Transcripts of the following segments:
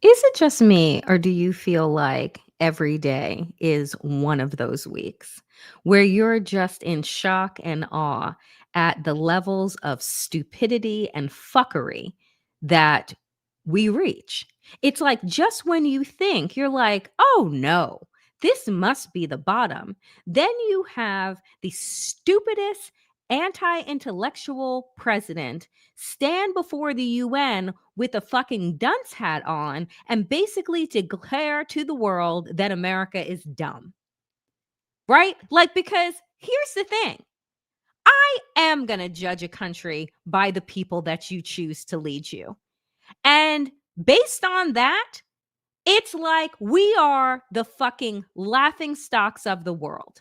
Is it just me, or do you feel like every day is one of those weeks where you're just in shock and awe at the levels of stupidity and fuckery that we reach? It's like just when you think you're like, oh no, this must be the bottom, then you have the stupidest anti intellectual president stand before the UN with a fucking dunce hat on and basically declare to the world that America is dumb, right? Like, because here's the thing, I am going to judge a country by the people that you choose to lead you. And based on that, it's like we are the fucking laughing stocks of the world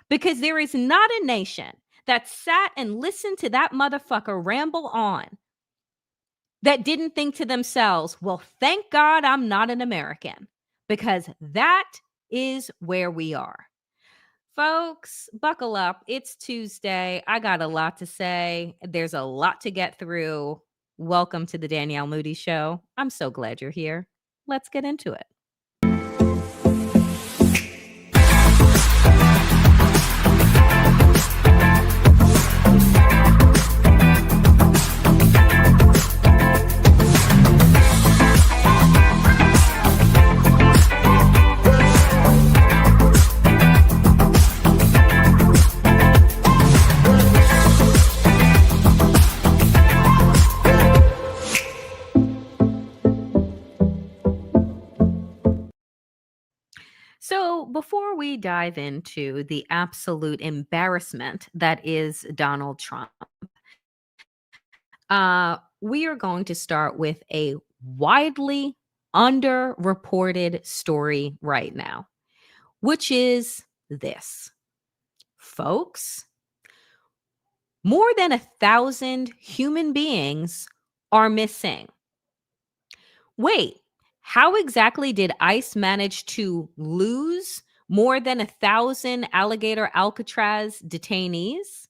because there is not a nation that sat and listened to that motherfucker ramble on that didn't think to themselves, well, thank God I'm not an American, because that is where we are. Folks, buckle up. It's Tuesday. I got a lot to say. There's a lot to get through. Welcome to the Danielle Moodie Show. I'm so glad you're here. Let's get into it. So, before we dive into the absolute embarrassment that is Donald Trump, we are going to start with a widely underreported story right now, which is this. Folks, more than 1,000 human beings are missing. Wait, how exactly did ICE manage to lose more than 1,000 Alligator Alcatraz detainees?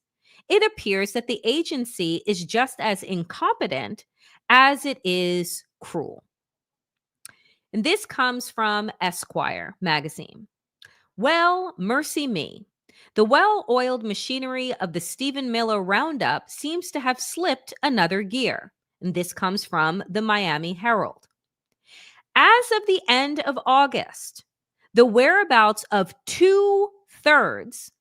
It appears that the agency is just as incompetent as it is cruel. And this comes from Esquire magazine. Well, mercy me. The well oiled machinery of the Stephen Miller Roundup seems to have slipped another gear. And this comes from the Miami Herald. As of the end of August, the whereabouts of 2/3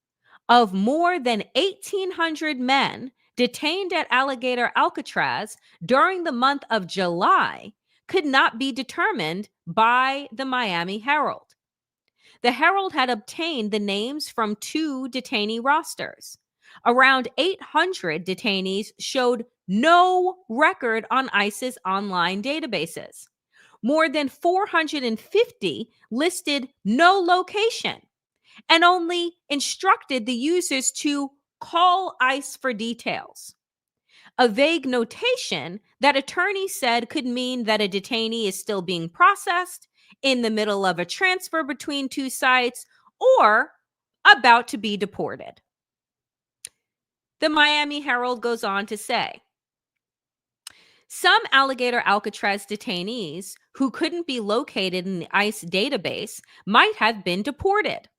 of more than 1,800 men detained at Alligator Alcatraz during the month of July could not be determined by the Miami Herald. The Herald had obtained the names from two detainee rosters. Around 800 detainees showed no record on ICE's online databases. More than 450 listed no location and only instructed the users to call ICE for details. A vague notation that attorneys said could mean that a detainee is still being processed, in the middle of a transfer between two sites, or about to be deported. The Miami Herald goes on to say, some Alligator Alcatraz detainees who couldn't be located in the ICE database might have been deported.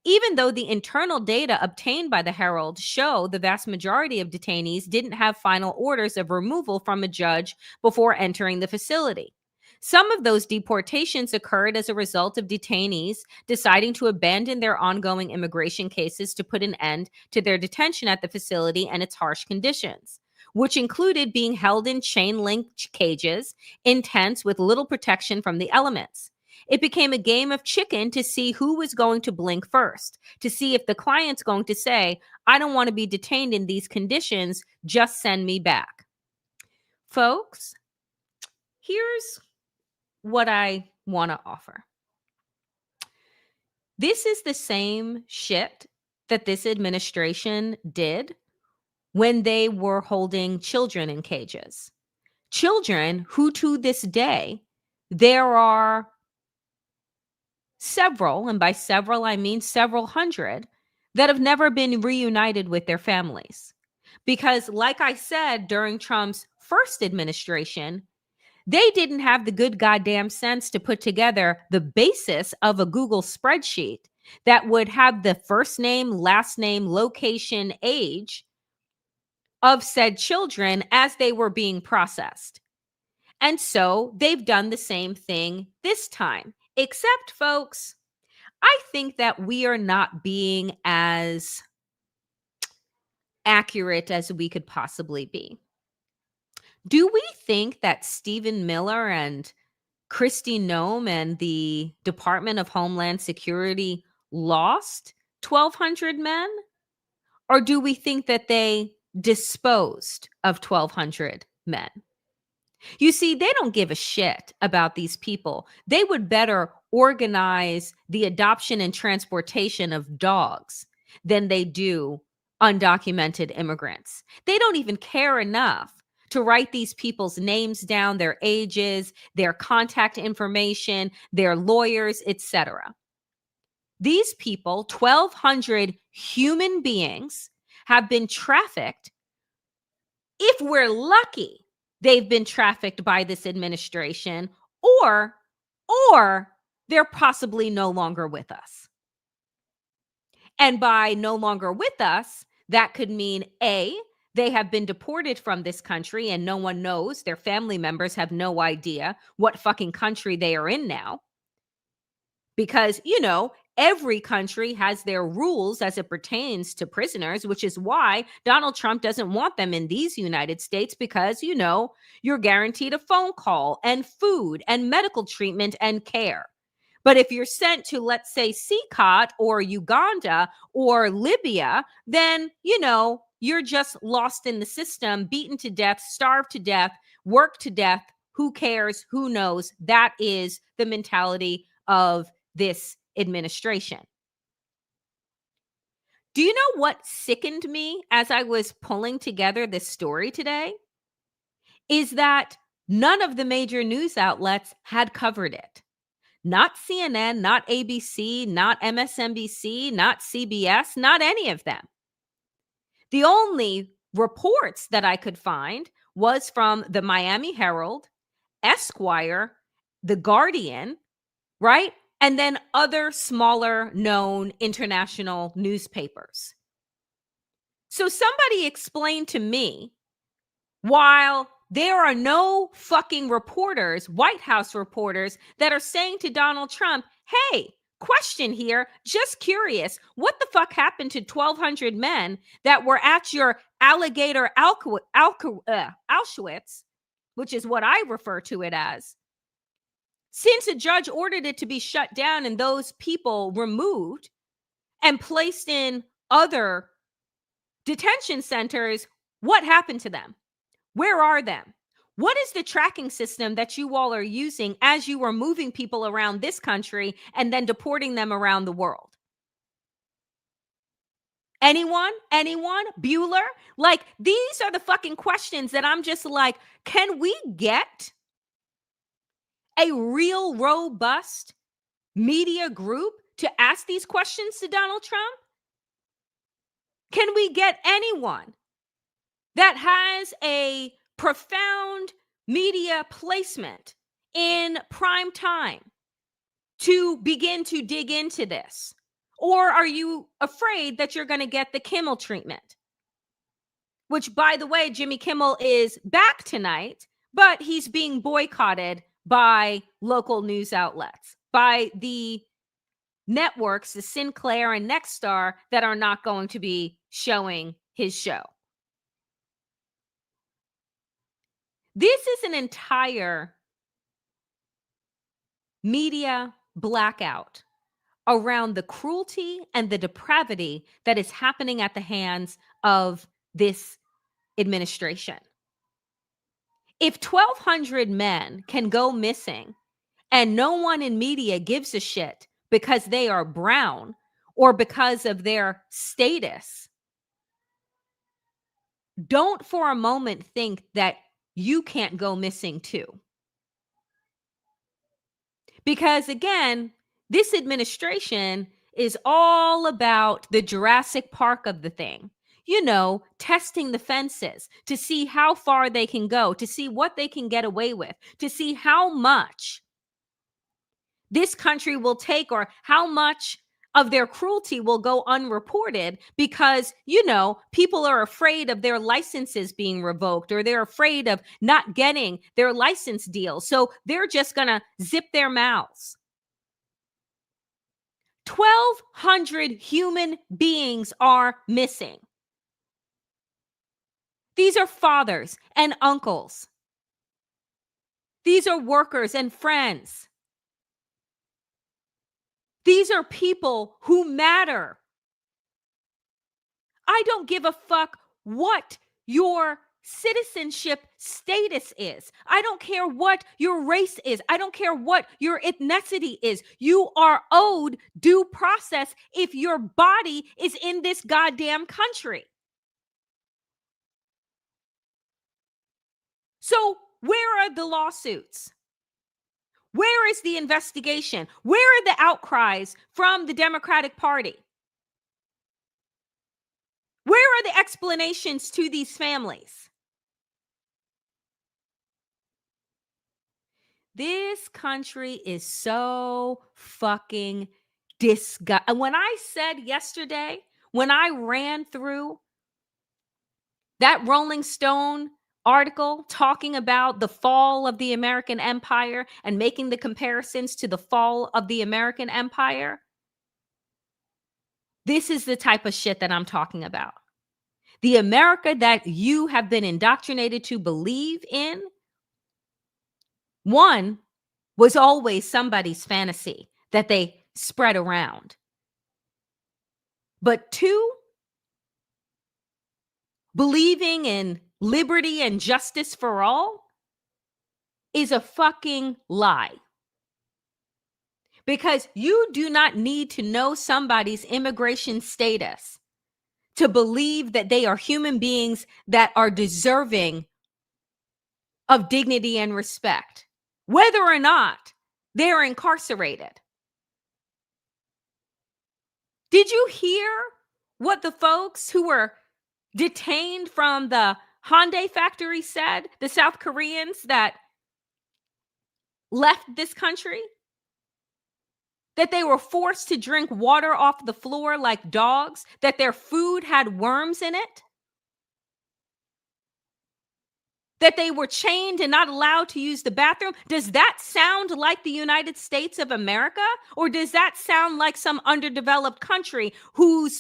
Even though the internal data obtained by the Herald show the vast majority of detainees didn't have final orders of removal from a judge before entering the facility. Some of those deportations occurred as a result of detainees deciding to abandon their ongoing immigration cases to put an end to their detention at the facility and its harsh conditions, which included being held in chain link cages in tents with little protection from the elements. It became a game of chicken to see who was going to blink first, to see if the client's going to say, I don't want to be detained in these conditions, just send me back. Folks, here's what I want to offer. This is the same shit that this administration did when they were holding children in cages. Children who, to this day, there are several, and by several, I mean several hundred, that have never been reunited with their families. Because, like I said, during Trump's first administration, They didn't have the good goddamn sense to put together the basis of a Google spreadsheet that would have the first name, last name, location, age of said children as they were being processed. And so they've done the same thing this time. Except, folks, I think that we are not being as accurate as we could possibly be. Do we think that Stephen Miller and Kristi Noem and the Department of Homeland Security lost 1,200 men? Or do we think that they disposed of 1,200 men? You see, they don't give a shit about these people. They would better organize the adoption and transportation of dogs than they do undocumented immigrants. They don't even care enough to write these people's names down, their ages, their contact information, their lawyers, etc. These people, 1,200 human beings, have been trafficked. If we're lucky, they've been trafficked by this administration, or they're possibly no longer with us. And by no longer with us, that could mean A, they have been deported from this country and no one knows. Their family members have no idea what fucking country they are in now. Because, every country has their rules as it pertains to prisoners, which is why Donald Trump doesn't want them in these United States because, you're guaranteed a phone call and food and medical treatment and care. But if you're sent to, let's say, CCOT or Uganda or Libya, then, you're just lost in the system, beaten to death, starved to death, worked to death. Who cares? Who knows? That is the mentality of this administration. Do you know what sickened me as I was pulling together this story today? Is that none of the major news outlets had covered it. Not CNN, not ABC, not MSNBC, not CBS, not any of them. The only reports that I could find was from the Miami Herald, Esquire, The Guardian, right? And then other smaller known international newspapers. So somebody explain to me, while there are no fucking reporters, White House reporters, that are saying to Donald Trump, hey, question here, just curious, what the fuck happened to 1,200 men that were at your Alligator Auschwitz, which is what I refer to it as, since a judge ordered it to be shut down and those people removed and placed in other detention centers, what happened to them? Where are them? What is the tracking system that you all are using as you are moving people around this country and then deporting them around the world? Anyone? Bueller? Like, these are the fucking questions that I'm just like, can we get a real robust media group to ask these questions to Donald Trump? Can we get anyone that has a profound media placement in prime time to begin to dig into this? Or are you afraid that you're going to get the Kimmel treatment? Which, by the way, Jimmy Kimmel is back tonight, but he's being boycotted by local news outlets, by the networks, the Sinclair and Nexstar, that are not going to be showing his show. This is an entire media blackout around the cruelty and the depravity that is happening at the hands of this administration. If 1,200 men can go missing and no one in media gives a shit because they are brown or because of their status, don't for a moment think that you can't go missing too. Because again, this administration is all about the Jurassic Park of the thing. testing the fences to see how far they can go, to see what they can get away with, to see how much this country will take or how much of their cruelty will go unreported because, people are afraid of their licenses being revoked or they're afraid of not getting their license deal. So they're just going to zip their mouths. 1,200 human beings are missing. These are fathers and uncles. These are workers and friends. These are people who matter. I don't give a fuck what your citizenship status is. I don't care what your race is. I don't care what your ethnicity is. You are owed due process if your body is in this goddamn country. So, where are the lawsuits? Where is the investigation? Where are the outcries from the Democratic Party? Where are the explanations to these families? This country is so fucking disgusting. When I said yesterday, when I ran through that Rolling Stone article talking about the fall of the American empire and making the comparisons to the fall of the American empire, this is the type of shit that I'm talking about. The America that you have been indoctrinated to believe in, one, was always somebody's fantasy that they spread around. But two, believing in liberty and justice for all is a fucking lie. Because you do not need to know somebody's immigration status to believe that they are human beings that are deserving of dignity and respect, whether or not they're incarcerated. Did you hear what the folks who were detained from the Hyundai factory said? The South Koreans that left this country? That they were forced to drink water off the floor like dogs? That their food had worms in it? That they were chained and not allowed to use the bathroom? Does that sound like the United States of America? Or does that sound like some underdeveloped country who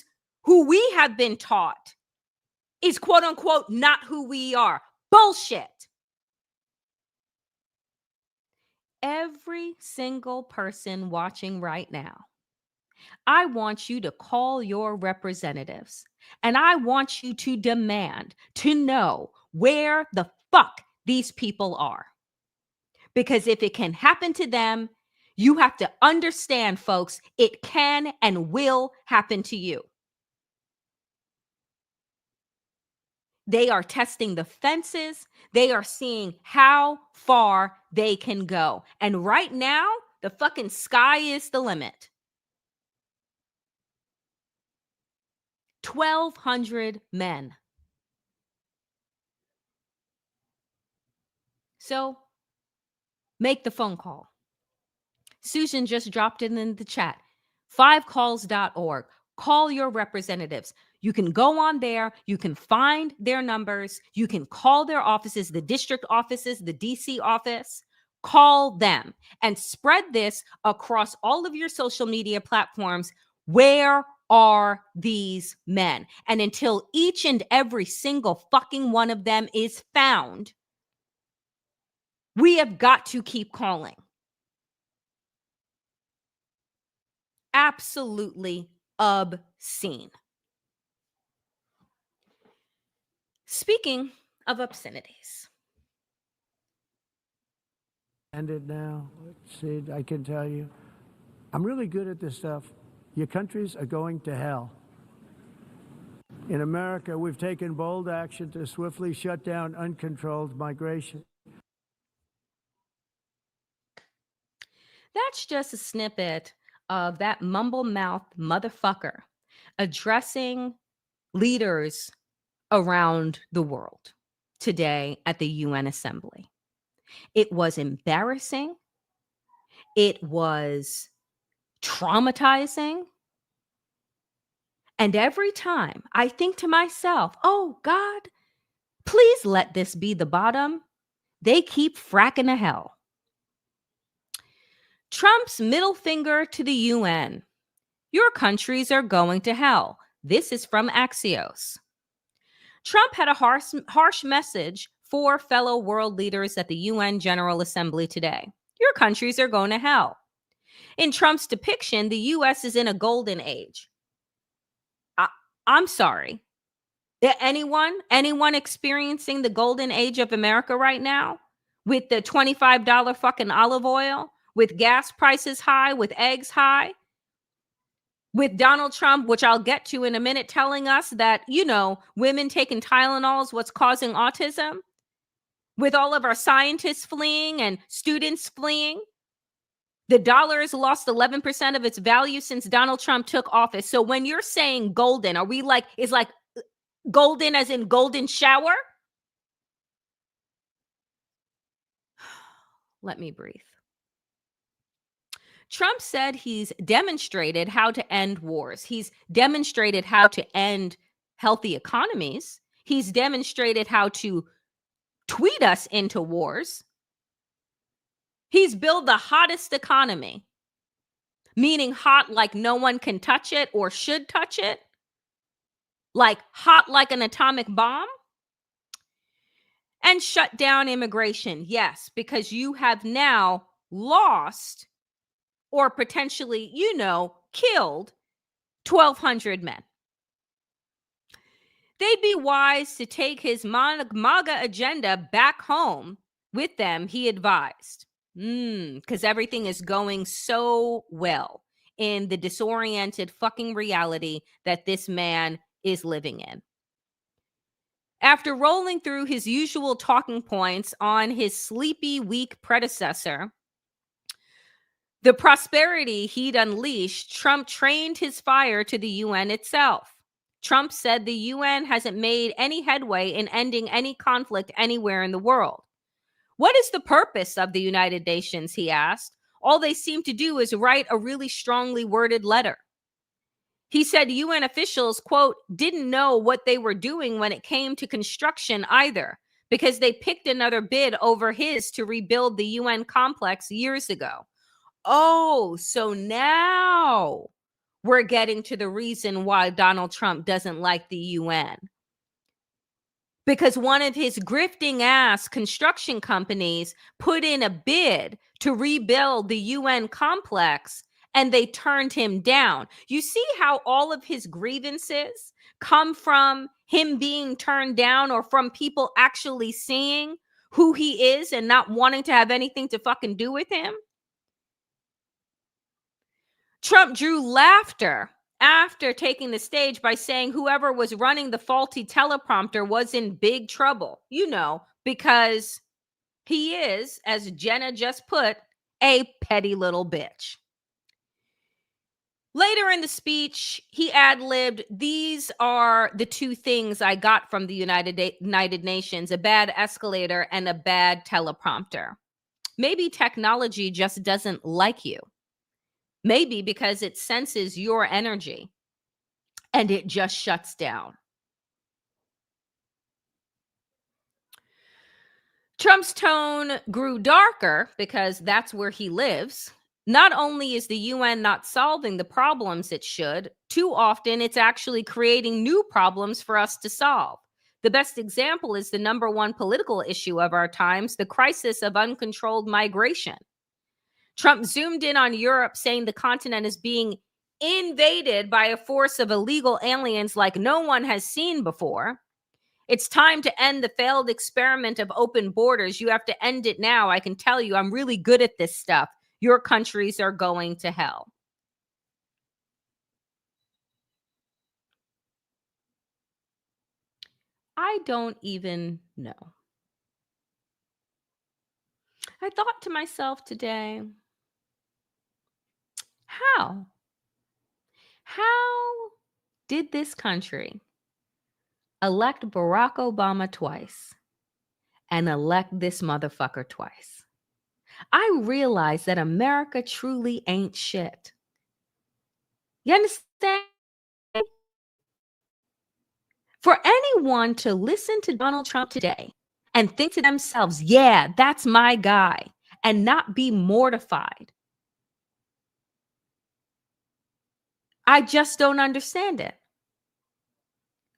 we have been taught is quote unquote not who we are? Bullshit. Every single person watching right now, I want you to call your representatives and I want you to demand to know where the fuck these people are. Because if it can happen to them, you have to understand, folks, it can and will happen to you. They are testing the fences. They are seeing how far they can go. And right now, the fucking sky is the limit. 1,200 men. So make the phone call. Susan just dropped it in the chat. 5calls.org. Call your representatives. You can go on there. You can find their numbers. You can call their offices, the district offices, the DC office. Call them and spread this across all of your social media platforms. Where are these men? And until each and every single fucking one of them is found, we have got to keep calling. Absolutely obscene. Speaking of obscenities. Ended now, Sid, I can tell you. I'm really good at this stuff. Your countries are going to hell. In America, we've taken bold action to swiftly shut down uncontrolled migration. That's just a snippet of that mumble-mouthed motherfucker addressing leaders around the world today at the UN Assembly. It was embarrassing. It was traumatizing. And every time I think to myself, oh God, please let this be the bottom, they keep fracking to hell. Trump's middle finger to the UN. Your countries are going to hell. This is from Axios. Trump had a harsh message for fellow world leaders at the UN General Assembly today. Your countries are going to hell. In Trump's depiction, the US is in a golden age. I'm sorry. Anyone experiencing the golden age of America right now with the $25 fucking olive oil, with gas prices high, with eggs high, with Donald Trump, which I'll get to in a minute, telling us that, women taking Tylenol is what's causing autism, with all of our scientists fleeing and students fleeing. The dollar has lost 11% of its value since Donald Trump took office. So when you're saying golden, are we like, is like golden as in golden shower? Let me breathe. Trump said he's demonstrated how to end wars. He's demonstrated how to end healthy economies. He's demonstrated how to tweet us into wars. He's built the hottest economy, meaning hot like no one can touch it or should touch it, like hot like an atomic bomb. And shut down immigration. Yes, because you have now lost or potentially, killed 1,200 men. They'd be wise to take his MAGA agenda back home with them, he advised. Because everything is going so well in the disoriented fucking reality that this man is living in. After rolling through his usual talking points on his sleepy, weak predecessor, the prosperity he'd unleashed, Trump trained his fire to the UN itself. Trump said the UN hasn't made any headway in ending any conflict anywhere in the world. What is the purpose of the United Nations, he asked. All they seem to do is write a really strongly worded letter. He said UN officials, quote, didn't know what they were doing when it came to construction either, because they picked another bid over his to rebuild the UN complex years ago. Oh, so now we're getting to the reason why Donald Trump doesn't like the UN. Because one of his grifting ass construction companies put in a bid to rebuild the UN complex and they turned him down. You see how all of his grievances come from him being turned down or from people actually seeing who he is and not wanting to have anything to fucking do with him? Trump drew laughter after taking the stage by saying whoever was running the faulty teleprompter was in big trouble, because he is, as Jenna just put, a petty little bitch. Later in the speech, he ad-libbed, these are the two things I got from the United Nations, a bad escalator and a bad teleprompter. Maybe technology just doesn't like you. Maybe because it senses your energy and it just shuts down. Trump's tone grew darker because that's where he lives. Not only is the UN not solving the problems it should, too often it's actually creating new problems for us to solve. The best example is the number one political issue of our times, the crisis of uncontrolled migration. Trump zoomed in on Europe, saying the continent is being invaded by a force of illegal aliens like no one has seen before. It's time to end the failed experiment of open borders. You have to end it now. I can tell you, I'm really good at this stuff. Your countries are going to hell. I don't even know. I thought to myself today, how did this country elect Barack Obama twice and elect this motherfucker twice. I realize that America truly ain't shit. You understand? For anyone to listen to Donald Trump today and think to themselves, yeah, that's my guy, and not be mortified, I just don't understand it.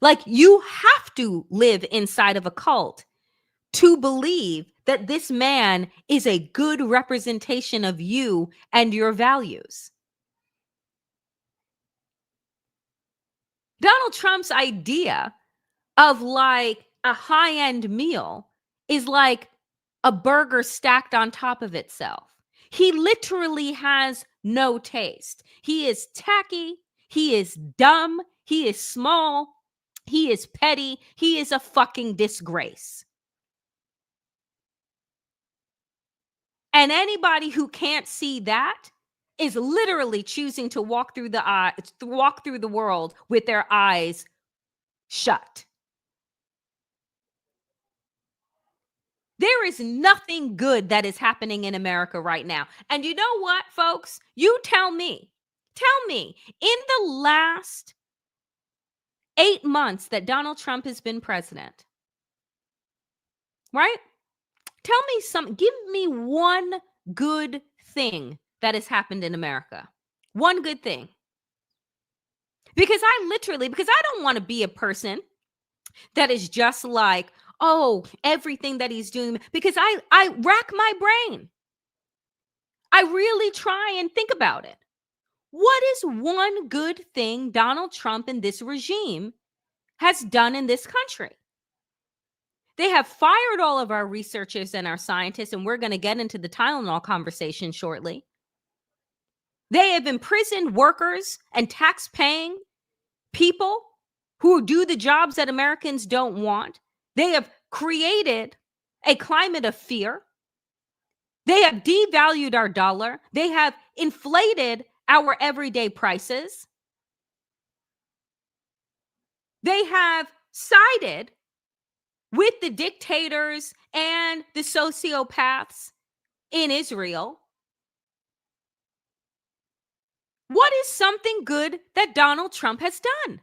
Like, you have to live inside of a cult to believe that this man is a good representation of you and your values. Donald Trump's idea of like a high-end meal is like a burger stacked on top of itself. He literally has no taste. He is tacky. He is dumb. He is small. He is petty. He is a fucking disgrace. And anybody who can't see that is literally choosing to walk through the world with their eyes shut. There is nothing good that is happening in America right now. And you know what, folks? You tell me, in the last 8 months that Donald Trump has been president, right? Give me one good thing that has happened in America. One good thing. Because I don't want to be a person that is just like, oh, everything that he's doing, because I rack my brain. I really try and think about it. What is one good thing Donald Trump and this regime has done in this country? They have fired all of our researchers and our scientists, and we're going to get into the Tylenol conversation shortly. They have imprisoned workers and tax-paying people who do the jobs that Americans don't want. They have created a climate of fear. They have devalued our dollar. They have inflated our everyday prices. They have sided with the dictators and the sociopaths in Israel. What is something good that Donald Trump has done?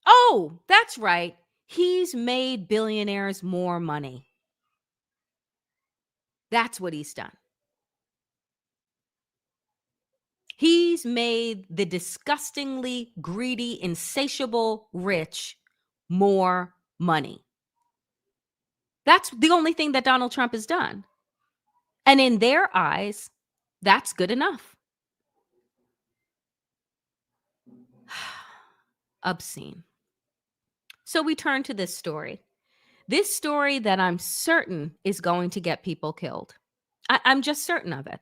Oh, that's right. He's made billionaires more money. That's what he's done. He's made the disgustingly greedy, insatiable rich more money. That's the only thing that Donald Trump has done. And in their eyes, that's good enough. Obscene. So we turn to this story. This story that I'm certain is going to get people killed. I'm just certain of it.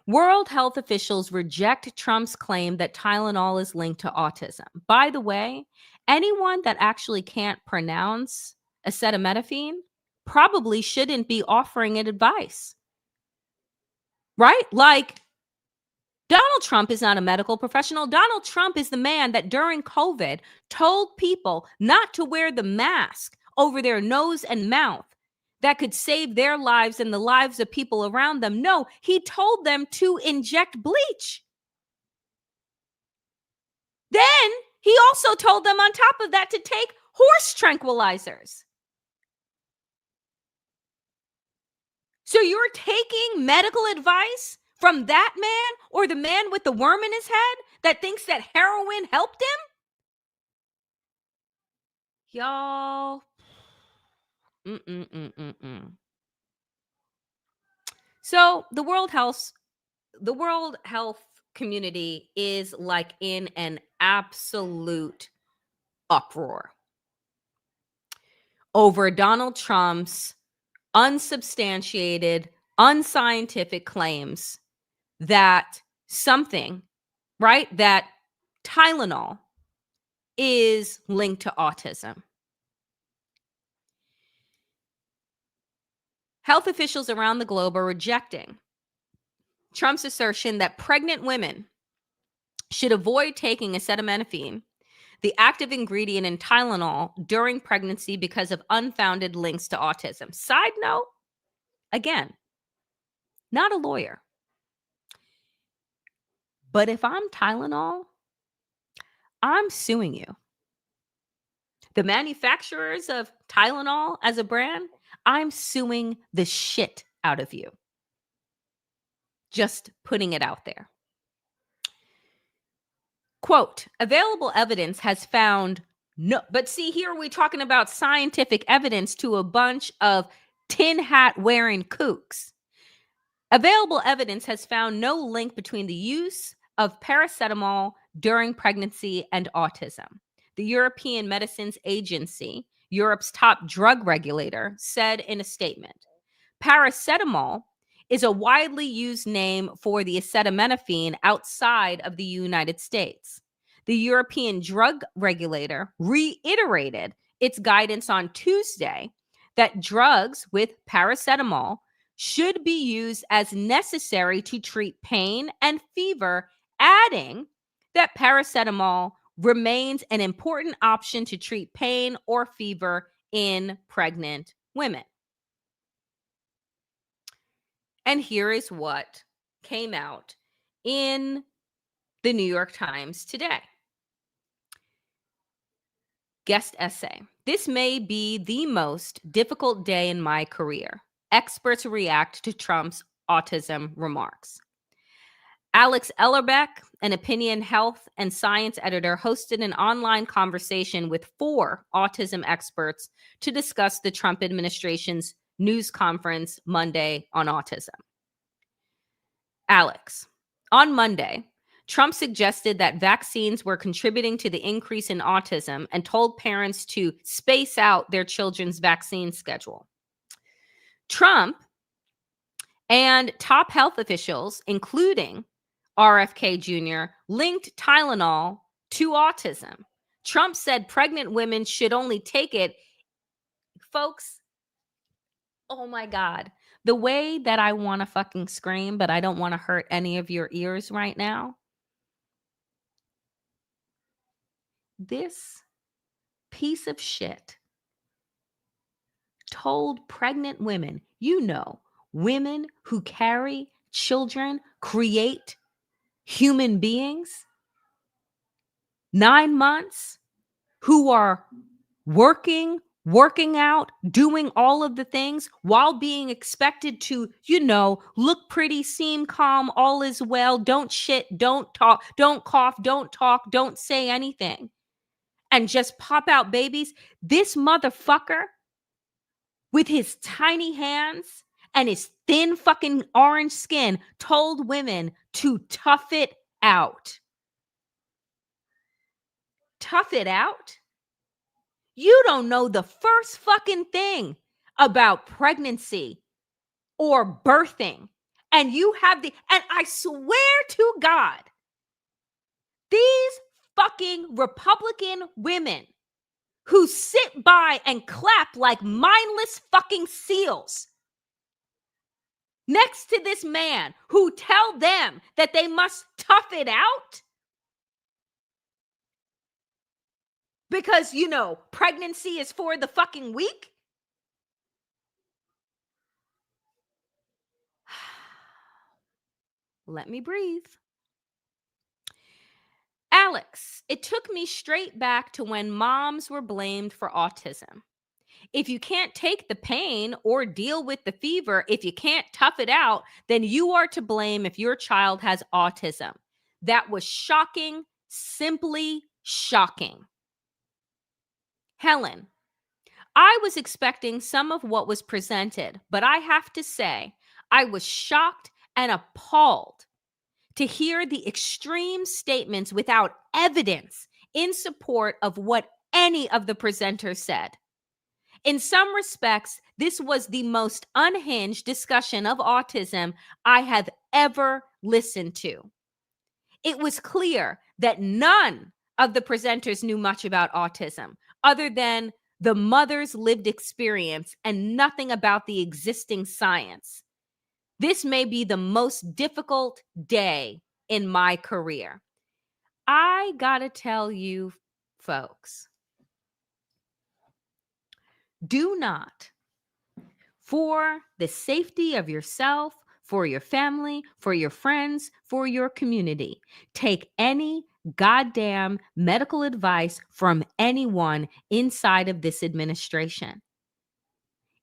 World health officials reject Trump's claim that Tylenol is linked to autism. By the way, anyone that actually can't pronounce acetaminophen probably shouldn't be offering it advice. Right? Like, Donald Trump is not a medical professional. Donald Trump is the man that during COVID told people not to wear the mask over their nose and mouth that could save their lives and the lives of people around them. No, he told them to inject bleach. Then he also told them on top of that to take horse tranquilizers. So you're taking medical advice from that man or the man with the worm in his head that thinks that heroin helped him? Y'all. So the World Health community is like in an absolute uproar over Donald Trump's unsubstantiated, unscientific claims that that Tylenol is linked to autism. Health officials around the globe are rejecting Trump's assertion that pregnant women should avoid taking acetaminophen, the active ingredient in Tylenol during pregnancy because of unfounded links to autism. Side note, again, not a lawyer. But if I'm Tylenol, I'm suing you. The manufacturers of Tylenol as a brand, I'm suing the shit out of you. Just putting it out there. Quote, available evidence has found no, but see, here we're talking about scientific evidence to a bunch of tin hat wearing kooks. Available evidence has found no link between the use of paracetamol during pregnancy and autism. The European Medicines Agency, Europe's top drug regulator, said in a statement, paracetamol is a widely used name for the acetaminophen outside of the United States. The European drug regulator reiterated its guidance on Tuesday that drugs with paracetamol should be used as necessary to treat pain and fever, adding that paracetamol remains an important option to treat pain or fever in pregnant women. And here is what came out in the New York Times today. Guest essay. This may be the most difficult day in my career. Experts react to Trump's autism remarks. Alex Ellerbeck, an opinion, health, and science editor, hosted an online conversation with 4 autism experts to discuss the Trump administration's news conference Monday on autism. Alex, on Monday, Trump suggested that vaccines were contributing to the increase in autism and told parents to space out their children's vaccine schedule. Trump and top health officials, including RFK Jr., linked Tylenol to autism. Trump said pregnant women should only take it. Folks, oh my God. The way that I want to fucking scream, but I don't want to hurt any of your ears right now. This piece of shit told pregnant women, women who carry children, create human beings, 9 months, who are working out, doing all of the things while being expected to, look pretty, seem calm, all is well, don't shit, don't talk, don't cough, don't talk, don't say anything, and just pop out babies. This motherfucker with his tiny hands and his thin fucking orange skin told women to tough it out. Tough it out? You don't know the first fucking thing about pregnancy or birthing. And you have and I swear to God, these fucking Republican women who sit by and clap like mindless fucking seals next to this man who tell them that they must tough it out because, pregnancy is for the fucking weak. Let me breathe. Alex, it took me straight back to when moms were blamed for autism. If you can't take the pain or deal with the fever, if you can't tough it out, then you are to blame if your child has autism. That was shocking, simply shocking. Helen, I was expecting some of what was presented, but I have to say, I was shocked and appalled to hear the extreme statements without evidence in support of what any of the presenters said. In some respects, this was the most unhinged discussion of autism I have ever listened to. It was clear that none of the presenters knew much about autism, other than the mother's lived experience and nothing about the existing science. This may be the most difficult day in my career. I gotta tell you, folks, do not, for the safety of yourself, for your family, for your friends, for your community, take any goddamn medical advice from anyone inside of this administration.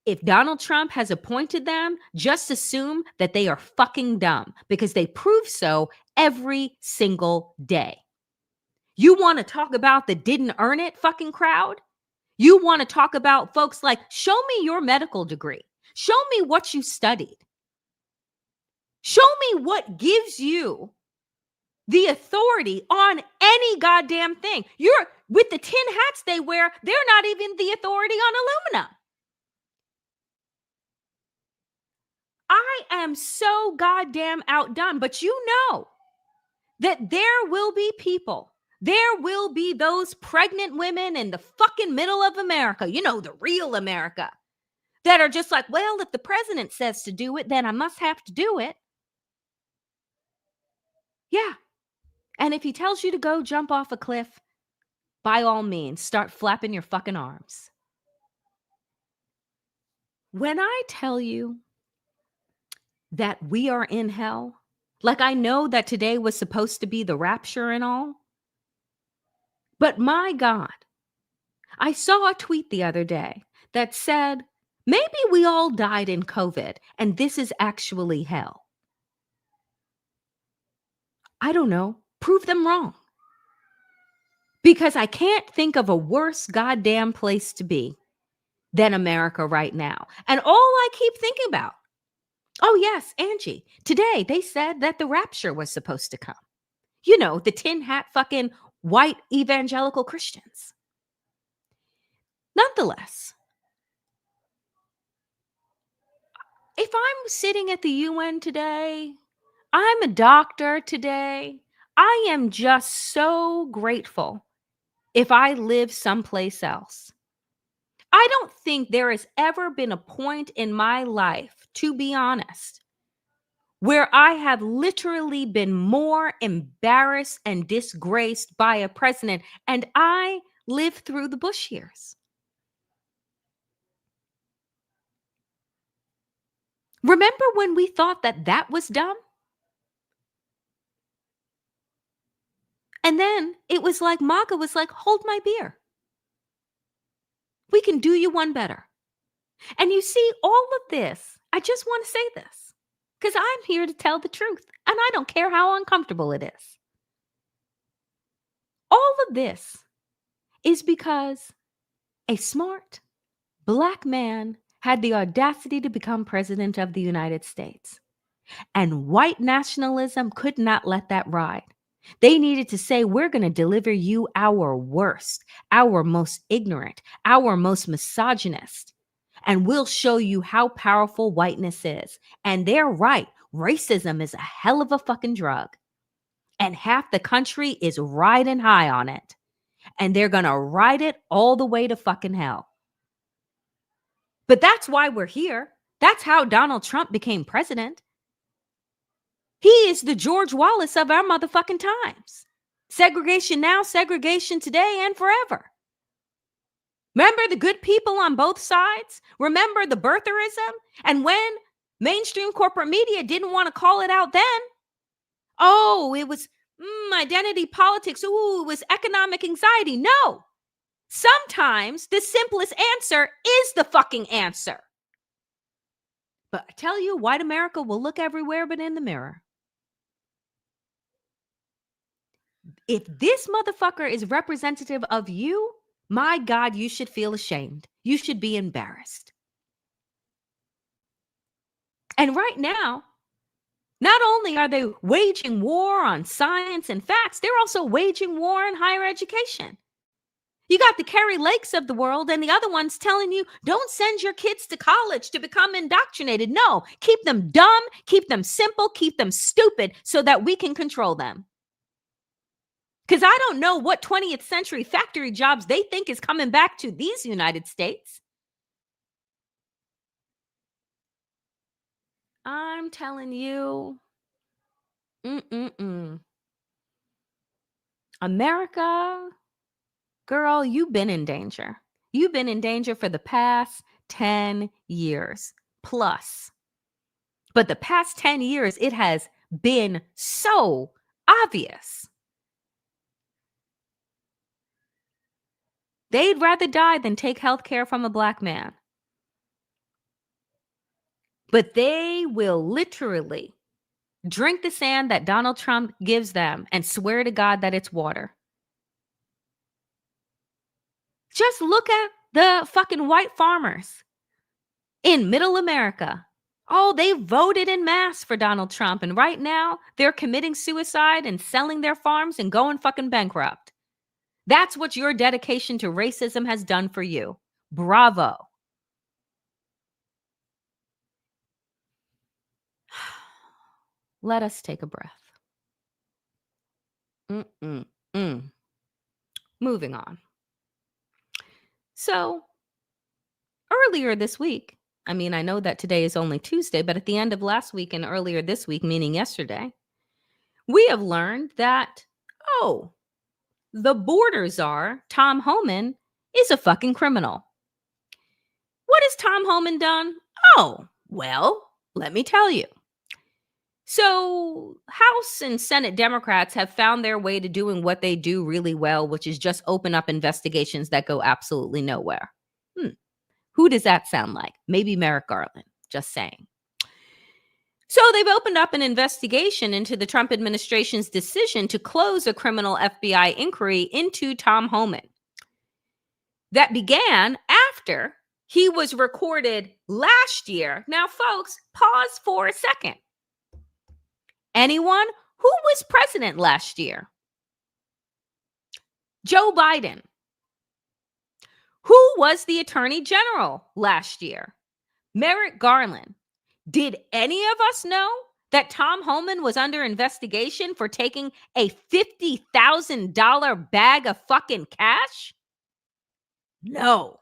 If Donald Trump has appointed them, just assume that they are fucking dumb because they prove so every single day. You want to talk about the didn't earn it fucking crowd? You want to talk about folks like, show me your medical degree. Show me what you studied. Show me what gives you the authority on any goddamn thing. You're with the tin hats they wear, they're not even the authority on aluminum. I am so goddamn outdone, but you know that there will be people, there will be those pregnant women in the fucking middle of America, you know, the real America, that are just like, well, if the president says to do it, then I must have to do it. Yeah. And if he tells you to go jump off a cliff, by all means, start flapping your fucking arms. When I tell you that we are in hell, like I know that today was supposed to be the rapture and all, but my God, I saw a tweet the other day that said, maybe we all died in COVID and this is actually hell. I don't know. Prove them wrong. Because I can't think of a worse goddamn place to be than America right now. And all I keep thinking about, oh yes, Angie, today they said that the rapture was supposed to come. You know, the tin hat fucking white evangelical Christians. Nonetheless, if I'm sitting at the UN today, I'm a doctor today, I am just so grateful if I live someplace else. I don't think there has ever been a point in my life, to be honest, where I have literally been more embarrassed and disgraced by a president, and I lived through the Bush years. Remember when we thought that that was dumb? And then it was like MAGA was like, hold my beer. We can do you one better. And you see, all of this, I just want to say this because I'm here to tell the truth and I don't care how uncomfortable it is. All of this is because a smart Black man had the audacity to become president of the United States. And white nationalism could not let that ride. They needed to say, we're going to deliver you our worst, our most ignorant, our most misogynist, and we'll show you how powerful whiteness is. And they're right. Racism is a hell of a fucking drug. And half the country is riding high on it. And they're going to ride it all the way to fucking hell. But that's why we're here. That's how Donald Trump became president. He is the George Wallace of our motherfucking times. Segregation now, segregation today, and forever. Remember the good people on both sides? Remember the birtherism? And when mainstream corporate media didn't want to call it out then, oh, it was identity politics. Ooh, it was economic anxiety. No. Sometimes the simplest answer is the fucking answer. But I tell you, white America will look everywhere but in the mirror. If this motherfucker is representative of you, my God, you should feel ashamed. You should be embarrassed. And right now, not only are they waging war on science and facts, they're also waging war on higher education. You got the Carrie Lakes of the world and the other ones telling you, don't send your kids to college to become indoctrinated. No, keep them dumb, keep them simple, keep them stupid so that we can control them. Because I don't know what 20th century factory jobs they think is coming back to these United States. I'm telling you, America Girl, you've been in danger. You've been in danger for the past 10 years plus. But the past 10 years, it has been so obvious. They'd rather die than take health care from a Black man. But they will literally drink the sand that Donald Trump gives them and swear to God that it's water. Just look at the fucking white farmers in middle America. Oh, they voted en masse for Donald Trump. And right now, they're committing suicide and selling their farms and going fucking bankrupt. That's what your dedication to racism has done for you. Bravo. Let us take a breath. Moving on. So, earlier this week, I mean, I know that today is only Tuesday, but at the end of last week and earlier this week, meaning yesterday, we have learned that, the border czar, Tom Homan, is a fucking criminal. What has Tom Homan done? Oh, well, let me tell you. So, House and Senate Democrats have found their way to doing what they do really well, which is just open up investigations that go absolutely nowhere. Who does that sound like? Maybe Merrick Garland, just saying. So they've opened up an investigation into the Trump administration's decision to close a criminal FBI inquiry into Tom Homan. That began after he was recorded last year. Now, folks, pause for a second. Anyone? Who was president last year? Joe Biden. Who was the attorney general last year? Merrick Garland. Did any of us know that Tom Homan was under investigation for taking a $50,000 bag of fucking cash? No.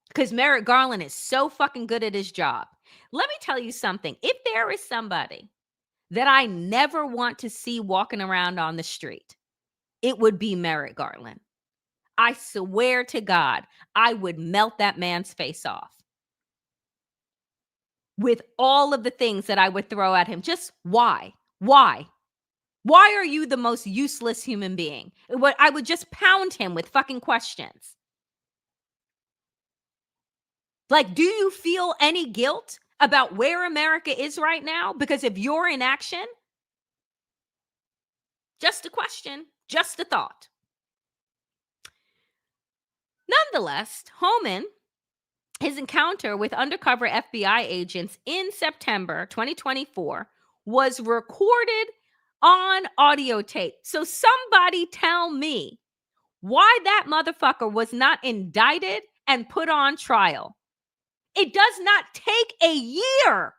Because Merrick Garland is so fucking good at his job. Let me tell you something. If there is somebody that I never want to see walking around on the street, it would be Merrick Garland. I swear to God, I would melt that man's face off with all of the things that I would throw at him. Just why? Why? Why are you the most useless human being? I would just pound him with fucking questions. Like, do you feel any guilt about where America is right now because of your inaction? Just a question, just a thought. Nonetheless, Homan, his encounter with undercover FBI agents in September 2024 was recorded on audio tape. So somebody tell me why that motherfucker was not indicted and put on trial. It does not take a year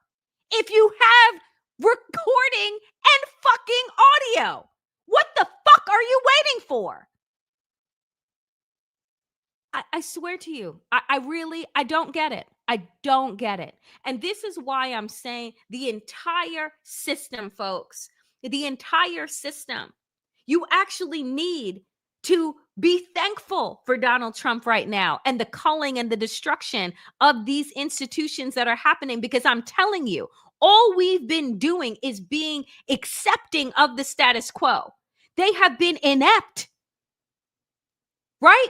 if you have recording and fucking audio. What the fuck are you waiting for? I swear to you, I don't get it. I don't get it. And this is why I'm saying the entire system, folks, the entire system, you actually need to be thankful for Donald Trump right now and the culling and the destruction of these institutions that are happening, because I'm telling you, all we've been doing is being accepting of the status quo. They have been inept, right?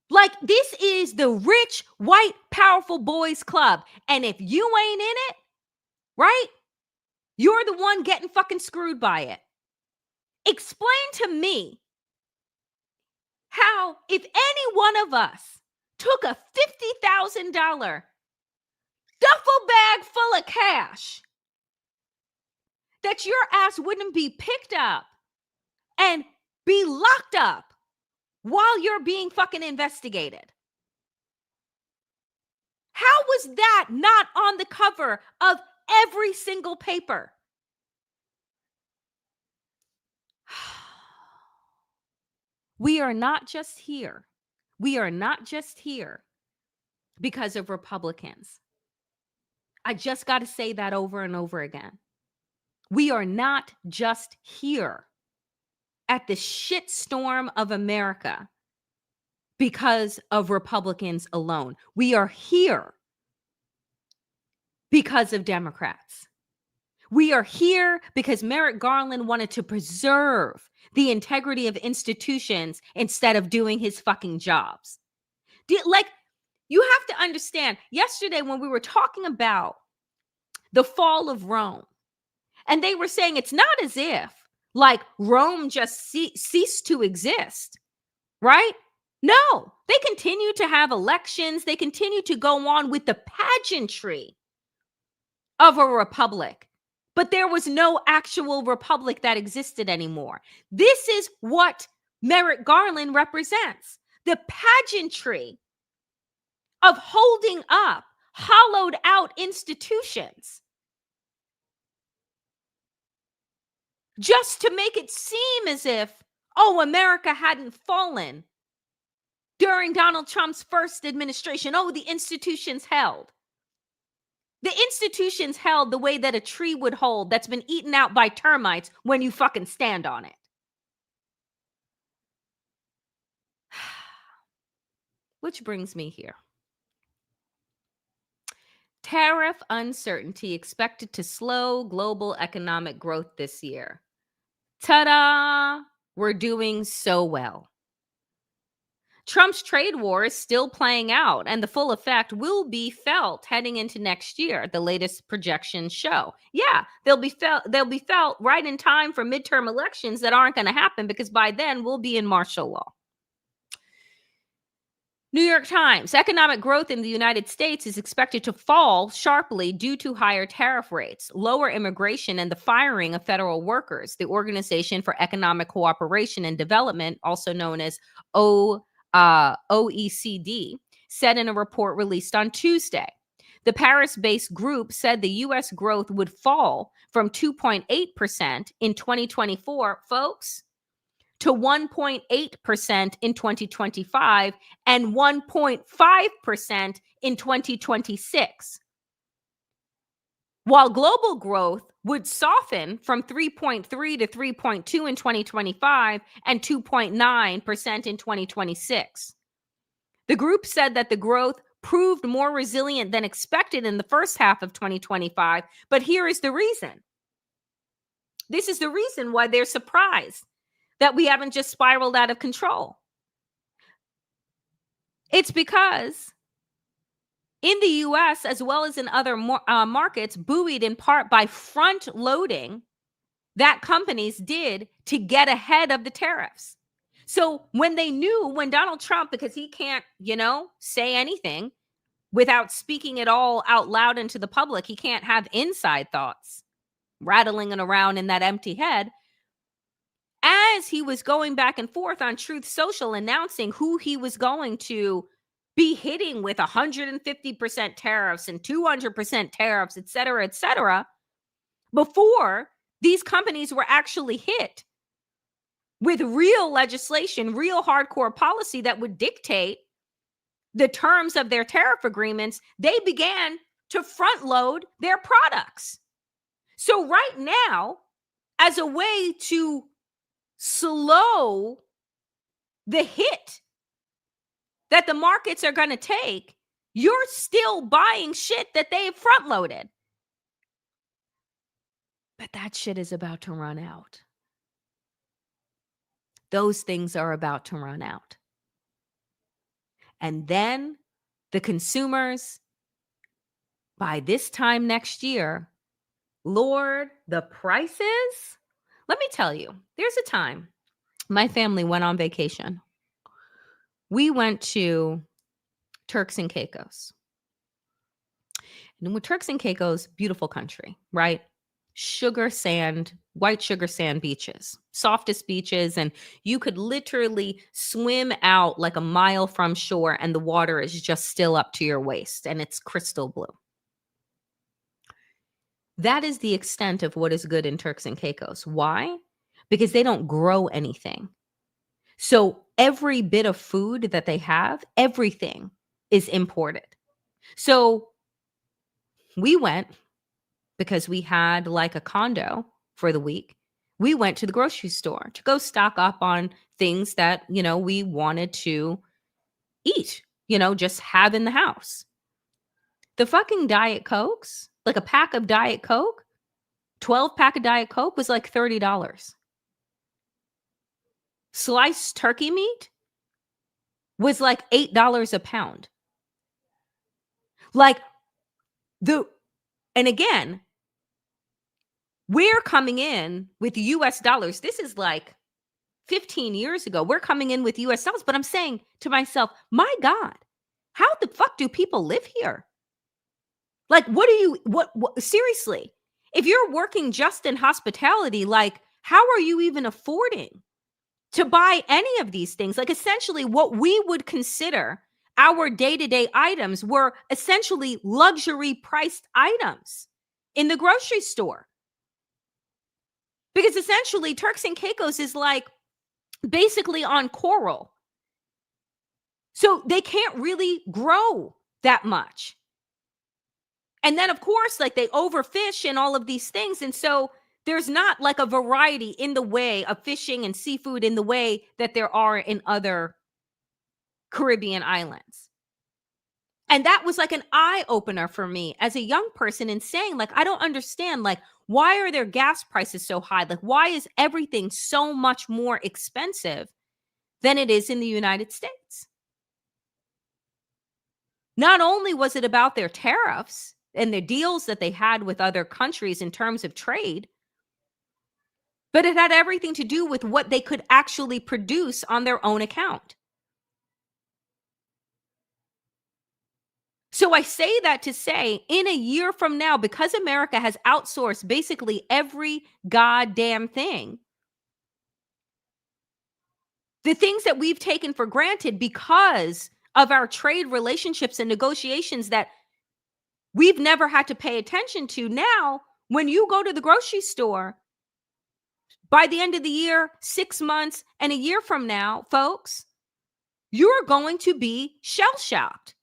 Like, this is the rich, white, powerful boys club. And if you ain't in it, right, you're the one getting fucking screwed by it. Explain to me how, if any one of us took a $50,000 duffel bag full of cash, that your ass wouldn't be picked up and be locked up while you're being fucking investigated. How was that not on the cover of every single paper? We are not just here. We are not just here because of Republicans. I just got to say that over and over again. We are not just here at the shitstorm of America because of Republicans alone. We are here because of Democrats. We are here because Merrick Garland wanted to preserve the integrity of institutions instead of doing his fucking jobs. Like, you have to understand, yesterday when we were talking about the fall of Rome, and they were saying it's not as if like Rome just ceased to exist, right? No, they continue to have elections. They continue to go on with the pageantry of a republic. But there was no actual republic that existed anymore. This is what Merrick Garland represents, the pageantry of holding up hollowed out institutions just to make it seem as if, oh, America hadn't fallen during Donald Trump's first administration. Oh, the institutions held. The institutions held the way that a tree would hold that's been eaten out by termites when you fucking stand on it. Which brings me here. Tariff uncertainty expected to slow global economic growth this year. Ta-da! We're doing so well. Trump's trade war is still playing out, and the full effect will be felt heading into next year, the latest projections show. Yeah, they'll be felt right in time for midterm elections that aren't going to happen because by then we'll be in martial law. New York Times, economic growth in the United States is expected to fall sharply due to higher tariff rates, lower immigration, and the firing of federal workers. The Organization for Economic Cooperation and Development, also known as OECD, said in a report released on Tuesday. The Paris-based group said the U.S. growth would fall from 2.8% in 2024, folks, to 1.8% in 2025 and 1.5% in 2026. While global growth would soften from 3.3 to 3.2 in 2025 and 2.9% in 2026. The group said that the growth proved more resilient than expected in the first half of 2025, but here is the reason. This is the reason why they're surprised that we haven't just spiraled out of control. It's because in the US, as well as in other markets, buoyed in part by front loading that companies did to get ahead of the tariffs. So when Donald Trump, because he can't, say anything without speaking it all out loud into the public, he can't have inside thoughts rattling around in that empty head. As he was going back and forth on Truth Social announcing who he was going to be hitting with 150% tariffs and 200% tariffs, et cetera, before these companies were actually hit with real legislation, real hardcore policy that would dictate the terms of their tariff agreements, they began to front load their products. So right now, as a way to slow the hit that the markets are going to take, you're still buying shit that they've front loaded. But that shit is about to run out. Those things are about to run out. And then the consumers, by this time next year, Lord, the prices. Let me tell you, there's a time my family went on vacation. We went to Turks and Caicos. And with Turks and Caicos, beautiful country, right? White sugar sand beaches, softest beaches. And you could literally swim out like a mile from shore and the water is just still up to your waist and it's crystal blue. That is the extent of what is good in Turks and Caicos. Why? Because they don't grow anything. So every bit of food that they have, everything is imported. So we went because we had like a condo for the week. we went to the grocery store to go stock up on things that, we wanted to eat, just have in the house. The fucking Diet Cokes, like a pack of Diet Coke, 12-pack of Diet Coke was like $30. Sliced turkey meat was like $8 a pound. Like and again, we're coming in with US dollars. This is like 15 years ago. We're coming in with US dollars, but I'm saying to myself, my God, how the fuck do people live here? Like, what seriously, if you're working just in hospitality, like, how are you even affording to buy any of these things? Like, essentially, what we would consider our day-to-day items were essentially luxury priced items in the grocery store. Because essentially, Turks and Caicos is like basically on coral. So they can't really grow that much. And then, of course, like they overfish and all of these things. And so there's not like a variety in the way of fishing and seafood in the way that there are in other Caribbean islands. And that was like an eye opener for me as a young person in saying, like, I don't understand, like, why are their gas prices so high? Like, why is everything so much more expensive than it is in the United States? Not only was it about their tariffs and the deals that they had with other countries in terms of trade, but it had everything to do with what they could actually produce on their own account. So I say that to say, in a year from now, because America has outsourced basically every goddamn thing, the things that we've taken for granted because of our trade relationships and negotiations that we've never had to pay attention to. Now, when you go to the grocery store, by the end of the year, 6 months, and a year from now, folks, you're going to be shell-shocked,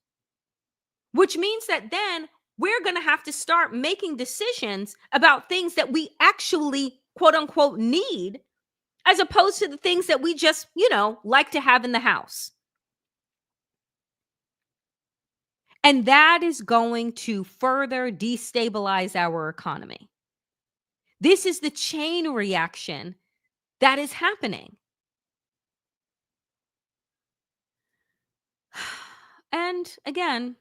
which means that then we're going to have to start making decisions about things that we actually, quote unquote, need, as opposed to the things that we just, like to have in the house. And that is going to further destabilize our economy. This is the chain reaction that is happening. And again,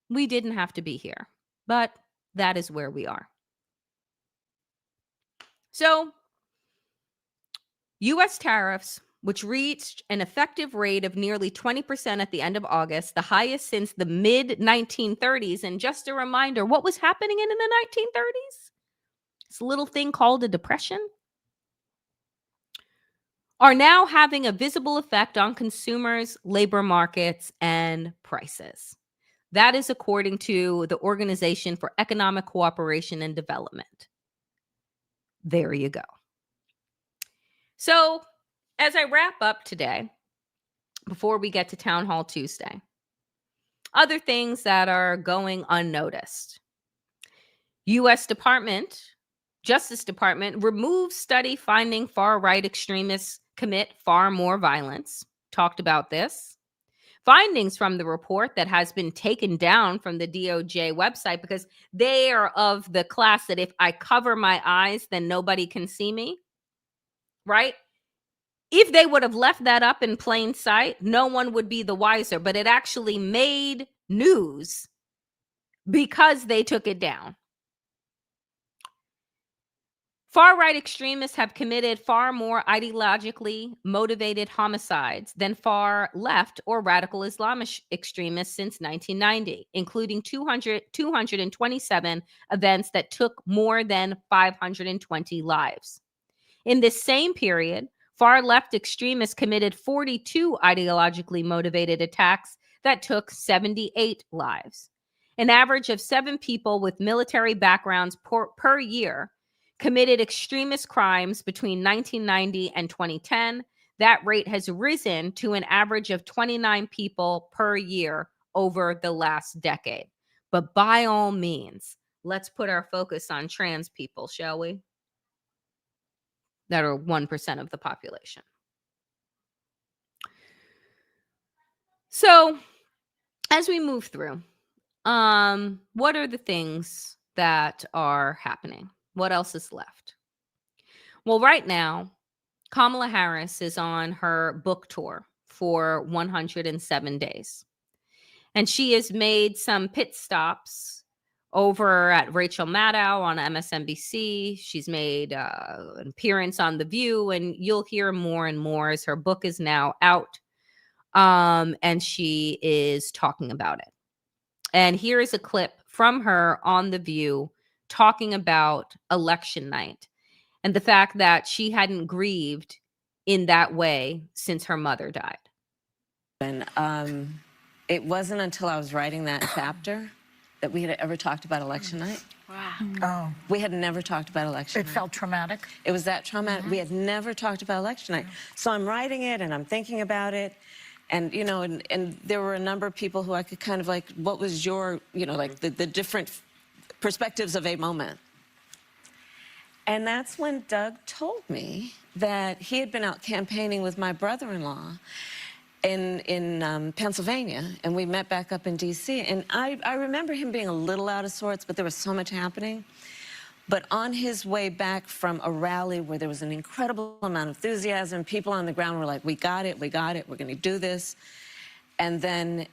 we didn't have to be here, but that is where we are. So, US tariffs, which reached an effective rate of nearly 20% at the end of August, the highest since the mid 1930s. And just a reminder, what was happening in the 1930s? This little thing called a depression. Are now having a visible effect on consumers, labor markets, and prices. That is according to the Organization for Economic Cooperation and Development. There you go. So, as I wrap up today, before we get to Town Hall Tuesday, other things that are going unnoticed. U.S. Justice Department removes study finding far-right extremists commit far more violence. Talked about this. Findings from the report that has been taken down from the DOJ website because they are of the class that if I cover my eyes, then nobody can see me, right? If they would have left that up in plain sight, no one would be the wiser, but it actually made news because they took it down. Far-right extremists have committed far more ideologically motivated homicides than far-left or radical Islamic extremists since 1990, including 227 events that took more than 520 lives. In this same period, far-left extremists committed 42 ideologically motivated attacks that took 78 lives. An average of 7 people with military backgrounds per year committed extremist crimes between 1990 and 2010. That rate has risen to an average of 29 people per year over the last decade. But by all means, let's put our focus on trans people, shall we? that are 1% of the population. So as we move through, what are the things that are happening? What else is left? Well, right now, Kamala Harris is on her book tour for 107 days. And she has made some pit stops over at Rachel Maddow on MSNBC. She's made an appearance on The View, and you'll hear more and more as her book is now out. And she is talking about it. And here is a clip from her on The View talking about election night and the fact that she hadn't grieved in that way since her mother died. And it wasn't until I was writing that chapter that we had ever talked about election night. Wow. Oh, We had never talked about election it night. felt traumatic. It was that traumatic. We had never talked about election night. So I'm writing it and I'm thinking about it. And, you know, and there were a number of people who I could kind of like, what was your, you know, like the different perspectives of a moment. And that's when Doug told me that he had been out campaigning with my brother-in-law in Pennsylvania, and we met back up in D.C. And I remember him being a little out of sorts, but there was so much happening. But on his way back from a rally where there was an incredible amount of enthusiasm, people on the ground were like, we got it, we're going to do this. And then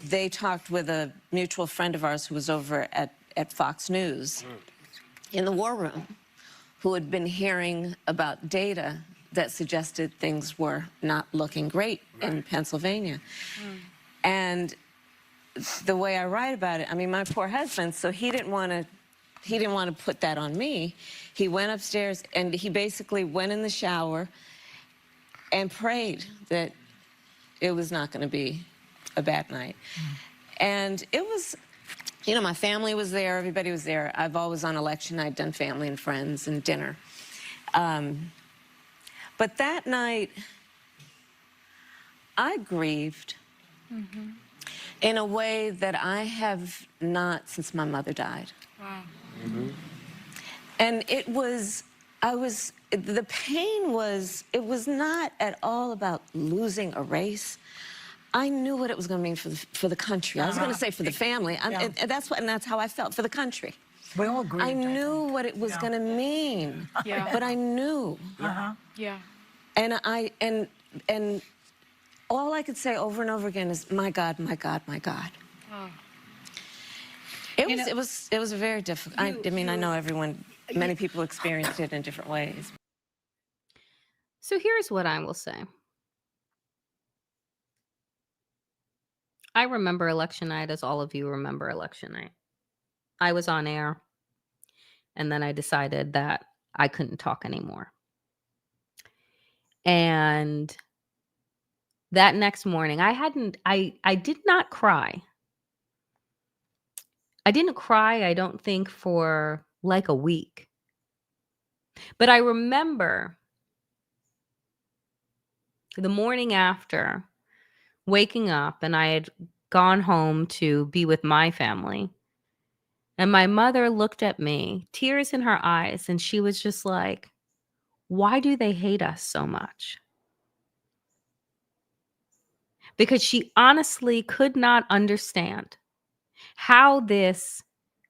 they talked with a mutual friend of ours who was over at Fox News in the war room, who had been hearing about data that suggested things were not looking great in Pennsylvania. And the way I write about it, I mean, my poor husband, so he didn't want to put that on me. He went upstairs and he basically went in the shower and prayed that it was not going to be a bad night. And it was, you know, my family was there, everybody was there. I've always on election night done family and friends and dinner. But that night, I grieved in a way that I have not since my mother died. Wow. And it was, the pain was, it was not at all about losing a race. I knew what it was going to mean for the country. I was going to say for the family. And that's how I felt, for the country. We all agreed. I knew what it was going to mean. Yeah. But I knew. Yeah. And all I could say over and over again is, my God, my God, my God. Oh. It was very difficult. I mean, I know many people experienced it in different ways. So here's what I will say. I remember election night as all of you remember election night. I was on air, and then I decided that I couldn't talk anymore. And that next morning, I did not cry. I didn't cry, I don't think, for like a week. But I remember the morning after waking up, and I had gone home to be with my family. And my mother looked at me, tears in her eyes, and she was just like, why do they hate us so much? Because she honestly could not understand how this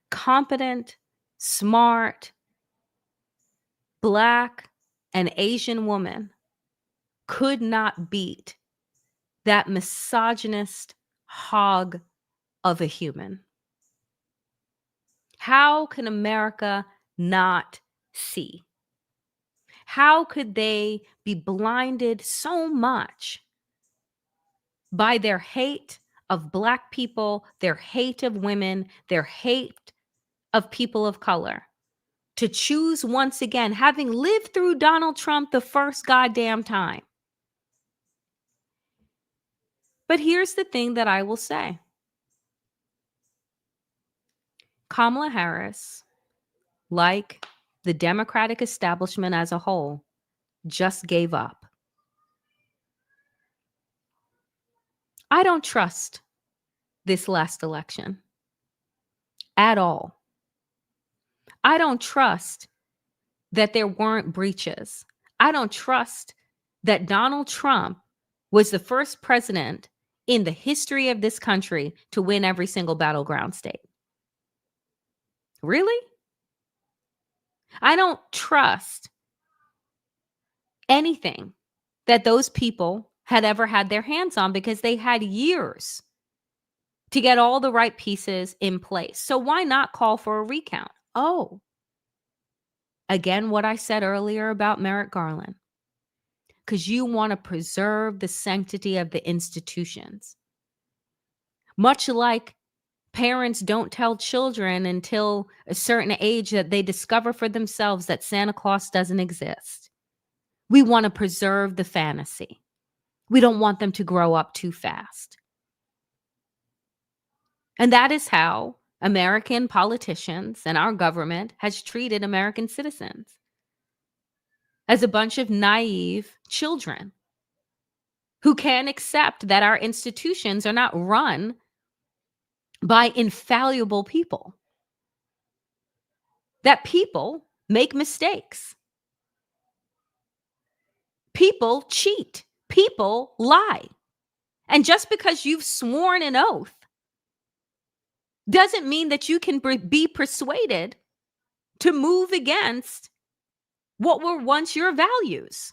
competent, smart, Black, and Asian woman could not beat that misogynist hog of a human. How can America not see? How could they be blinded so much by their hate of Black people, their hate of women, their hate of people of color, to choose once again, having lived through Donald Trump the first goddamn time? But here's the thing that I will say. Kamala Harris, like the Democratic establishment as a whole, just gave up. I don't trust this last election at all. I don't trust that there weren't breaches. I don't trust that Donald Trump was the first president in the history of this country to win every single battleground state. Really? I don't trust anything that those people had ever had their hands on because they had years to get all the right pieces in place. So why not call for a recount? Oh, again, what I said earlier about Merrick Garland, because you want to preserve the sanctity of the institutions. Much like parents don't tell children until a certain age that they discover for themselves that Santa Claus doesn't exist. We want to preserve the fantasy. We don't want them to grow up too fast. And that is how American politicians and our government has treated American citizens, as a bunch of naive children who can't accept that our institutions are not run by infallible people, that people make mistakes, people cheat, people lie. And just because you've sworn an oath doesn't mean that you can be persuaded to move against what were once your values.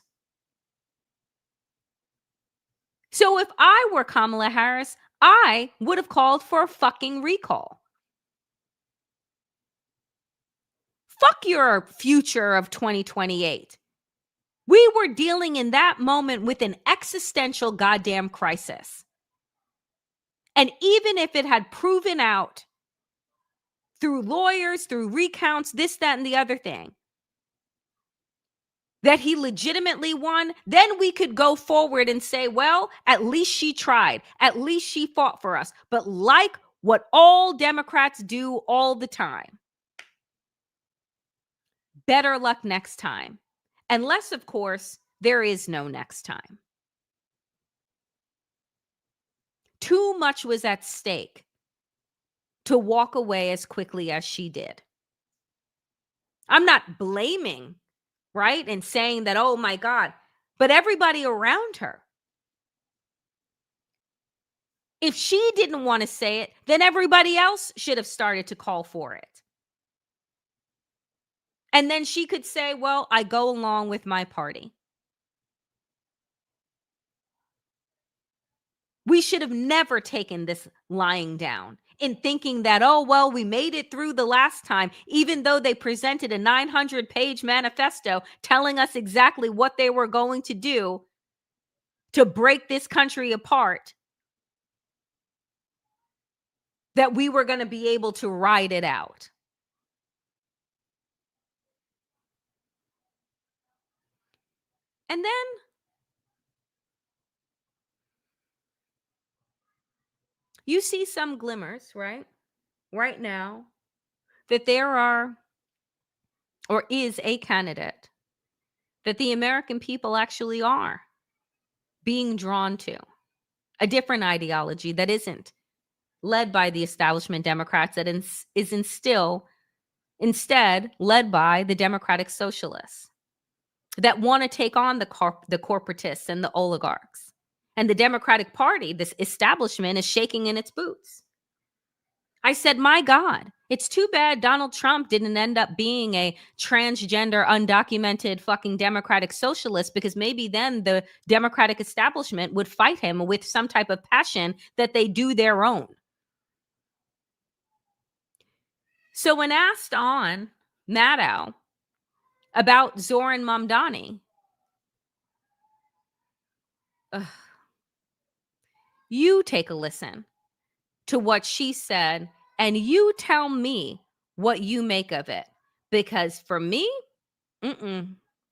So if I were Kamala Harris, I would have called for a fucking recall. Fuck your future of 2028. We were dealing in that moment with an existential goddamn crisis. And even if it had proven out through lawyers, through recounts, this, that, and the other thing, that he legitimately won, then we could go forward and say, well, at least she tried. At least she fought for us. But like what all Democrats do all the time, better luck next time. Unless, of course, there is no next time. Too much was at stake to walk away as quickly as she did. I'm not blaming, right? And saying that, oh my God, but everybody around her. If she didn't want to say it, then everybody else should have started to call for it. And then she could say, well, I go along with my party. We should have never taken this lying down in thinking that, oh, well, we made it through the last time, even though they presented a 900-page manifesto telling us exactly what they were going to do to break this country apart, that we were going to be able to ride it out. And then you see some glimmers, right now, that there are, or is a candidate that the American people actually are being drawn to, a different ideology that isn't led by the establishment Democrats, that is instead led by the Democratic Socialists that want to take on the corporatists and the oligarchs. And the Democratic Party, this establishment, is shaking in its boots. I said, my God, it's too bad Donald Trump didn't end up being a transgender, undocumented fucking Democratic Socialist, because maybe then the Democratic establishment would fight him with some type of passion that they do their own. So when asked on Maddow about Zoran Mamdani, you take a listen to what she said, and you tell me what you make of it. Because for me,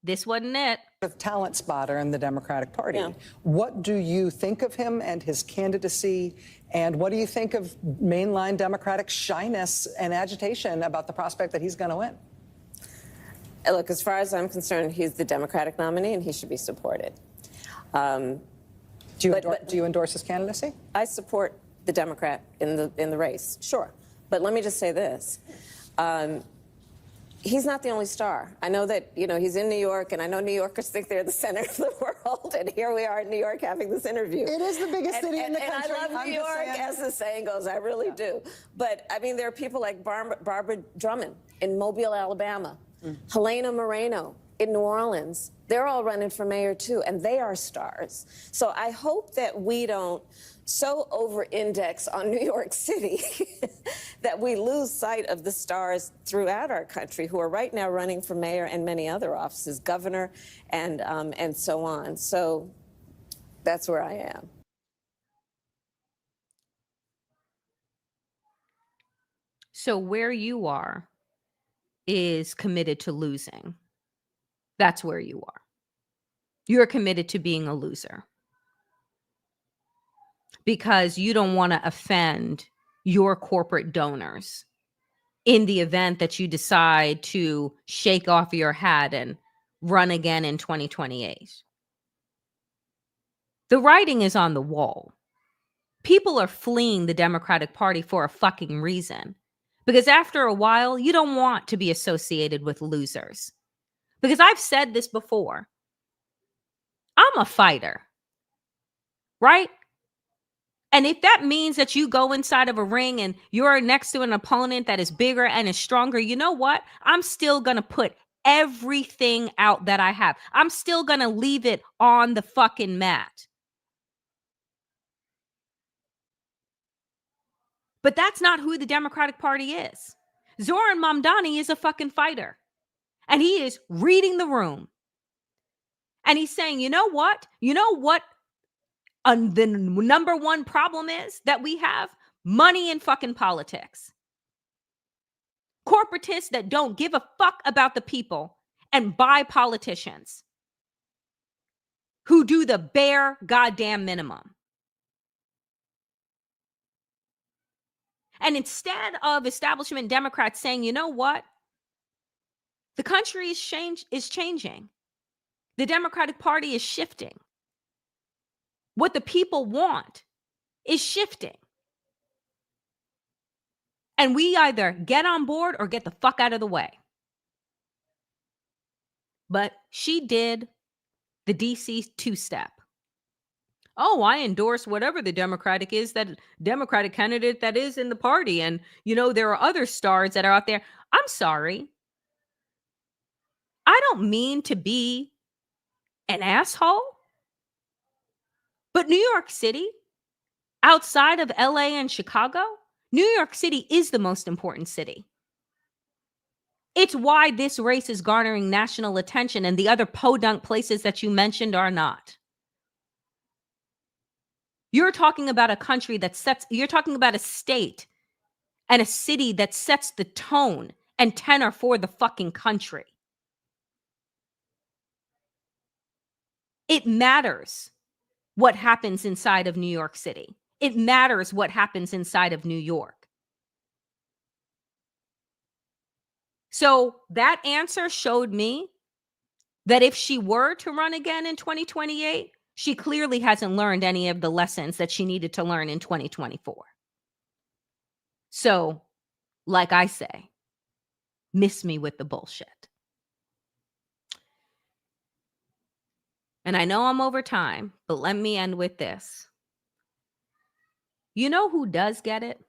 this wasn't it. A talent spotter in the Democratic Party. Yeah. What do you think of him and his candidacy? And what do you think of mainline Democratic shyness and agitation about the prospect that he's going to win? Look, as far as I'm concerned, he's the Democratic nominee and he should be supported. Do you endorse his candidacy? I support the Democrat in the race, sure. But let me just say this. he's not the only star. I know that, he's in New York, and I know New Yorkers think they're the center of the world, and here we are in New York having this interview. It is the biggest city in the country. And I love New York, as the saying goes. I really do. But, I mean, there are people like Barbara Drummond in Mobile, Alabama, Helena Moreno in New Orleans. They're all running for mayor, too, and they are stars. So I hope that we don't so over-index on New York City that we lose sight of the stars throughout our country who are right now running for mayor and many other offices, governor, and so on. So that's where I am. So where you are is committed to losing. That's where you are. You're committed to being a loser because you don't want to offend your corporate donors in the event that you decide to shake off your hat and run again in 2028. The writing is on the wall. People are fleeing the Democratic Party for a fucking reason. Because after a while, you don't want to be associated with losers. Because I've said this before. I'm a fighter, right? And if that means that you go inside of a ring and you're next to an opponent that is bigger and is stronger, you know what? I'm still going to put everything out that I have. I'm still going to leave it on the fucking mat. But that's not who the Democratic Party is. Zoran Mamdani is a fucking fighter. And he is reading the room. And he's saying, you know what? You know what? The number one problem is that we have money in fucking politics. Corporatists that don't give a fuck about the people and buy politicians who do the bare goddamn minimum. And instead of establishment Democrats saying, you know what? The country is changing. The Democratic Party is shifting. What the people want is shifting. And we either get on board or get the fuck out of the way. But she did the DC two-step. Oh, I endorse whatever the Democratic candidate that is in the party. And, there are other stars that are out there. I'm sorry. I don't mean to be an asshole. But New York City, outside of LA and Chicago, New York City is the most important city. It's why this race is garnering national attention and the other podunk places that you mentioned are not. You're talking about a country you're talking about a state and a city that sets the tone and tenor for the fucking country. It matters what happens inside of New York City. It matters what happens inside of New York. So that answer showed me that if she were to run again in 2028, she clearly hasn't learned any of the lessons that she needed to learn in 2024. So, like I say, miss me with the bullshit. And I know I'm over time, but let me end with this. You know who does get it?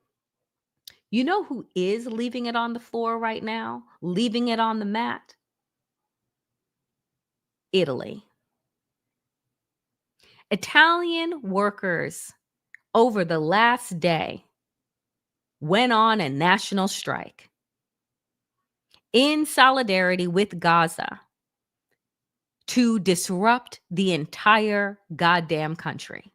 You know who is leaving it on the floor right now? Leaving it on the mat? Italy. Italian workers over the last day went on a national strike in solidarity with Gaza to disrupt the entire goddamn country.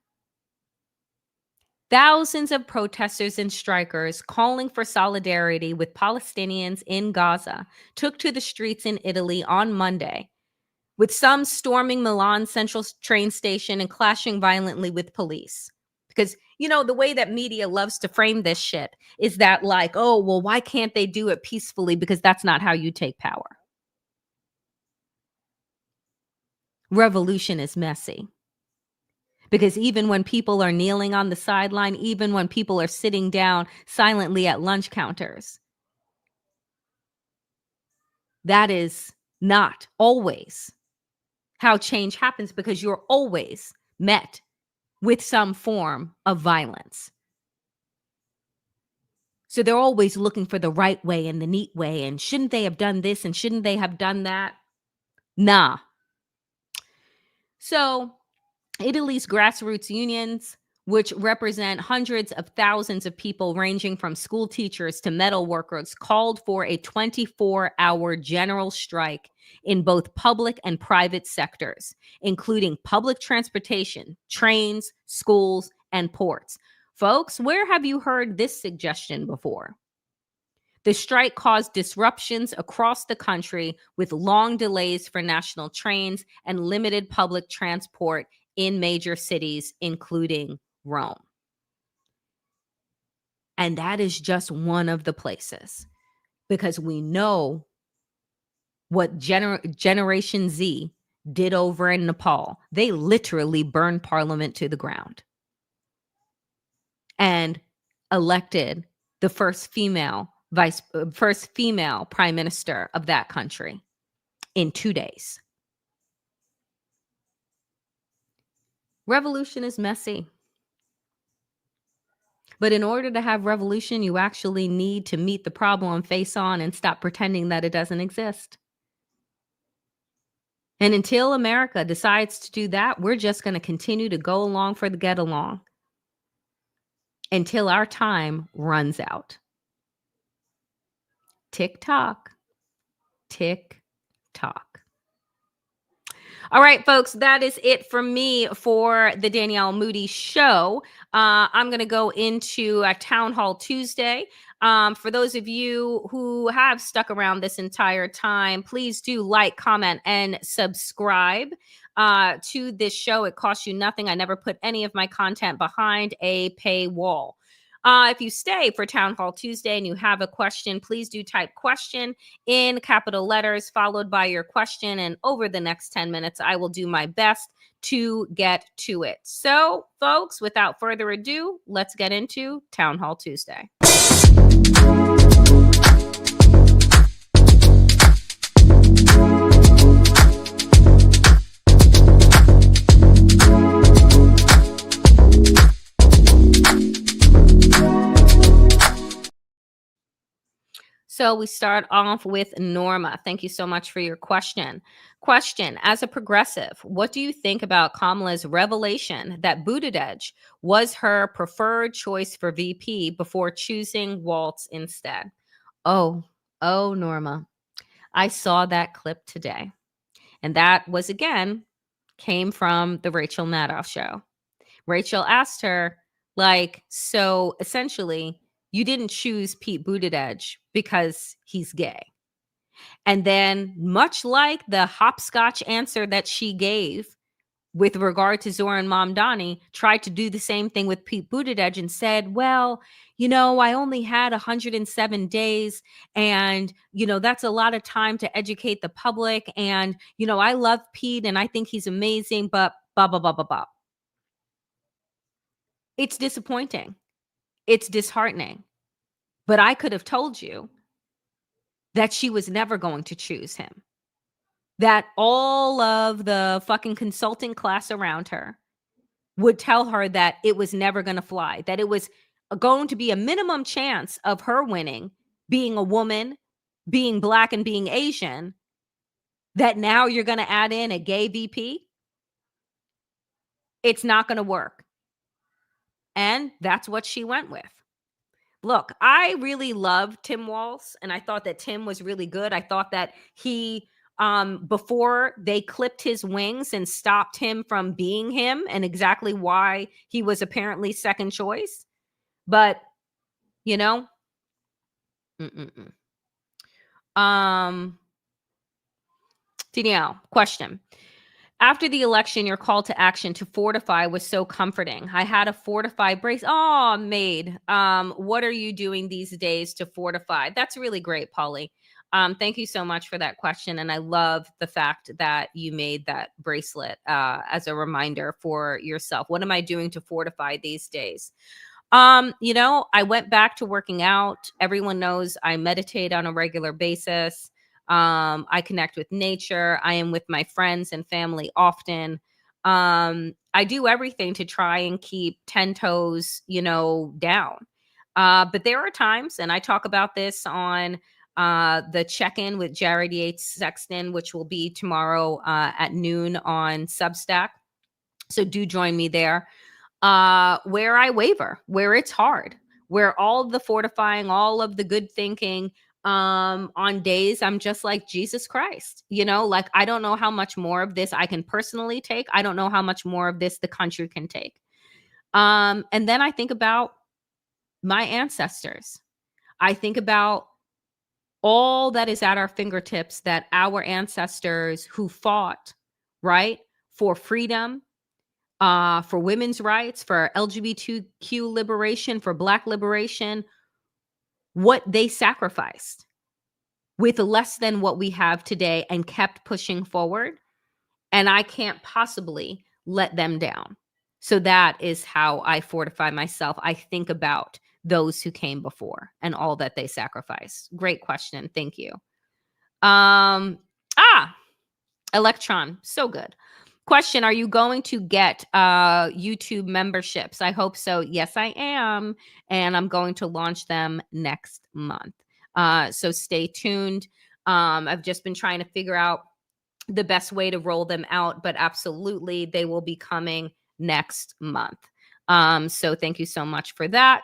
Thousands of protesters and strikers calling for solidarity with Palestinians in Gaza took to the streets in Italy on Monday, with some storming Milan Central train station and clashing violently with police. Because, the way that media loves to frame this shit is that oh, well, why can't they do it peacefully? Because that's not how you take power. Revolution is messy. Because even when people are kneeling on the sideline, even when people are sitting down silently at lunch counters, that is not always how change happens, because you're always met with some form of violence. So they're always looking for the right way and the neat way. And shouldn't they have done this? And shouldn't they have done that? Nah. So Italy's grassroots unions, which represent hundreds of thousands of people ranging from school teachers to metal workers, called for a 24-hour general strike in both public and private sectors, including public transportation, trains, schools, and ports. Folks, where have you heard this suggestion before? The strike caused disruptions across the country with long delays for national trains and limited public transport in major cities, including Rome. And that is just one of the places, because we know what Generation Z did over in Nepal. They literally burned parliament to the ground and elected the first female prime minister of that country in 2 days. Revolution is messy. But in order to have revolution, you actually need to meet the problem face on and stop pretending that it doesn't exist. And until America decides to do that, we're just going to continue to go along for the get along until our time runs out. Tick tock, tick tock. All right, folks, that is it from me for the Danielle Moodie Show. I'm going to go into a Town Hall Tuesday. For those of you who have stuck around this entire time, please do like, comment, and subscribe to this show. It costs you nothing. I never put any of my content behind a paywall. If you stay for Town Hall Tuesday and you have a question, please do type question in capital letters followed by your question. And over the next 10 minutes, I will do my best to get to it. So, folks, without further ado, let's get into Town Hall Tuesday. So we start off with Norma. Thank you so much for your question. Question, as a progressive, what do you think about Kamala's revelation that Buttigieg was her preferred choice for VP before choosing Waltz instead? Oh, Norma, I saw that clip today. And that was, again, came from the Rachel Maddow show. Rachel asked her, so essentially, you didn't choose Pete Buttigieg because he's gay. And then, much like the hopscotch answer that she gave with regard to Zoran Mamdani, tried to do the same thing with Pete Buttigieg and said, well, I only had 107 days and, that's a lot of time to educate the public. And, I love Pete and I think he's amazing, but blah, blah, blah, blah, blah. It's disappointing. It's disheartening. But I could have told you that she was never going to choose him. That all of the fucking consulting class around her would tell her that it was never going to fly, that it was going to be a minimum chance of her winning, being a woman, being Black, and being Asian, that now you're going to add in a gay VP. It's not going to work. And that's what she went with. Look, I really loved Tim Walz, and I thought that Tim was really good. I thought that he, before they clipped his wings and stopped him from being him, and exactly why he was apparently second choice. But, Danielle, question. After the election, your call to action to fortify was so comforting. I had a fortify brace. Oh, maid. What are you doing these days to fortify? That's really great, Polly. Thank you so much for that question. And I love the fact that you made that bracelet as a reminder for yourself. What am I doing to fortify these days? I went back to working out. Everyone knows I meditate on a regular basis. I connect with nature. I am with my friends and family often. I do everything to try and keep 10 toes, down. But there are times, and I talk about this on the check-in with Jared Yates Sexton, which will be tomorrow at noon on Substack. So do join me there. Where I waver, where it's hard, where all of the fortifying, all of the good thinking, on days I'm just like, Jesus Christ, like, I don't know how much more of this I can personally take. I don't know how much more of this the country can take. And then I think about my ancestors. I think about all that is at our fingertips, that our ancestors who fought, right, for freedom, for women's rights, for LGBTQ liberation, for Black liberation, what they sacrificed with less than what we have today and kept pushing forward. And I can't possibly let them down. So that is how I fortify myself. I think about those who came before and all that they sacrificed. Great question. Thank you. Electron. So good. Question, are you going to get YouTube memberships? I hope so. Yes, I am. And I'm going to launch them next month. So stay tuned. I've just been trying to figure out the best way to roll them out, but absolutely they will be coming next month. So thank you so much for that.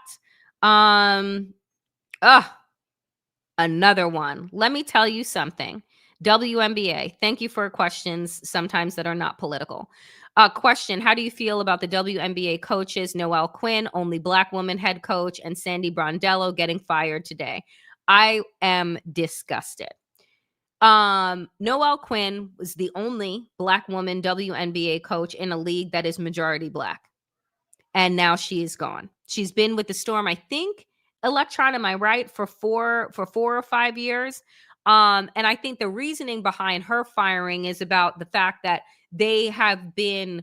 Another one. Let me tell you something. WNBA, thank you for questions, sometimes that are not political. Question, how do you feel about the WNBA coaches, Noelle Quinn, only Black woman head coach, and Sandy Brondello getting fired today? I am disgusted. Noelle Quinn was the only Black woman WNBA coach in a league that is majority Black. And now she is gone. She's been with the Storm, I think, Electron, am I right, for 4 or 5 years. And I think the reasoning behind her firing is about the fact that they have been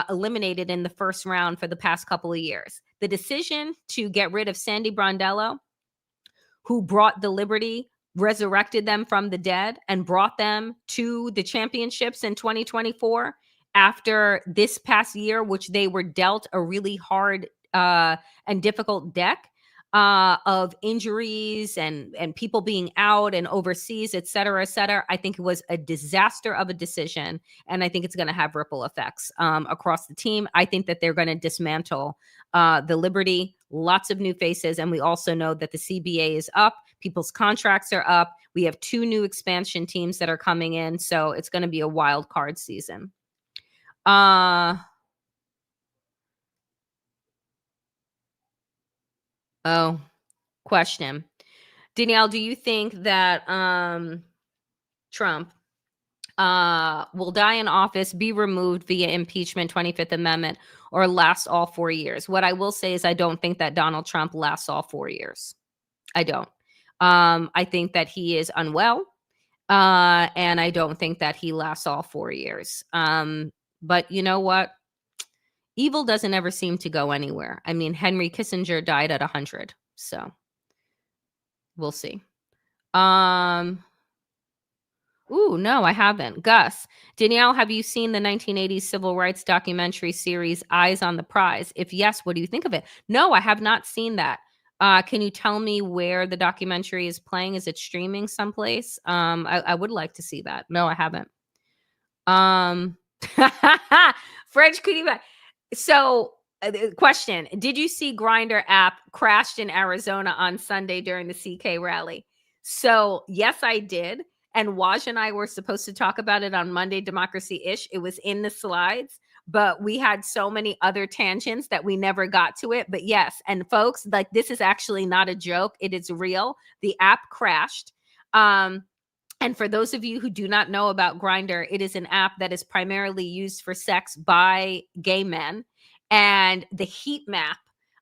eliminated in the first round for the past couple of years. The decision to get rid of Sandy Brondello, who brought the Liberty, resurrected them from the dead, and brought them to the championships in 2024 after this past year, which they were dealt a really hard and difficult deck of injuries and people being out and overseas, et cetera, et cetera. I think it was a disaster of a decision, and I think it's going to have ripple effects across the team. I think that they're going to dismantle the Liberty, lots of new faces, and we also know that the CBA is up. People's contracts are up. We have 2 new expansion teams that are coming in, so it's going to be a wild card season. Question. Danielle, do you think that Trump will die in office, be removed via impeachment, 25th Amendment, or last all 4 years? What I will say is I don't think that Donald Trump lasts all 4 years. I don't. I think that he is unwell, and I don't think that he lasts all 4 years. But you know what? Evil doesn't ever seem to go anywhere. I mean, Henry Kissinger died at 100, so we'll see. No, I haven't. Gus, Danielle, have you seen the 1980s civil rights documentary series Eyes on the Prize? If yes, what do you think of it? No, I have not seen that. Can you tell me where the documentary is playing? Is it streaming someplace? I would like to see that. No, I haven't. French cookie. So, question, did you see Grindr app crashed in Arizona on Sunday during the CK rally? So, yes, I did. And Waj and I were supposed to talk about it on Monday, Democracy-ish. It was in the slides, but we had so many other tangents that we never got to it. But yes, and folks, like, this is actually not a joke. It is real. The app crashed. And for those of you who do not know about Grindr, it is an app that is primarily used for sex by gay men. And the heat map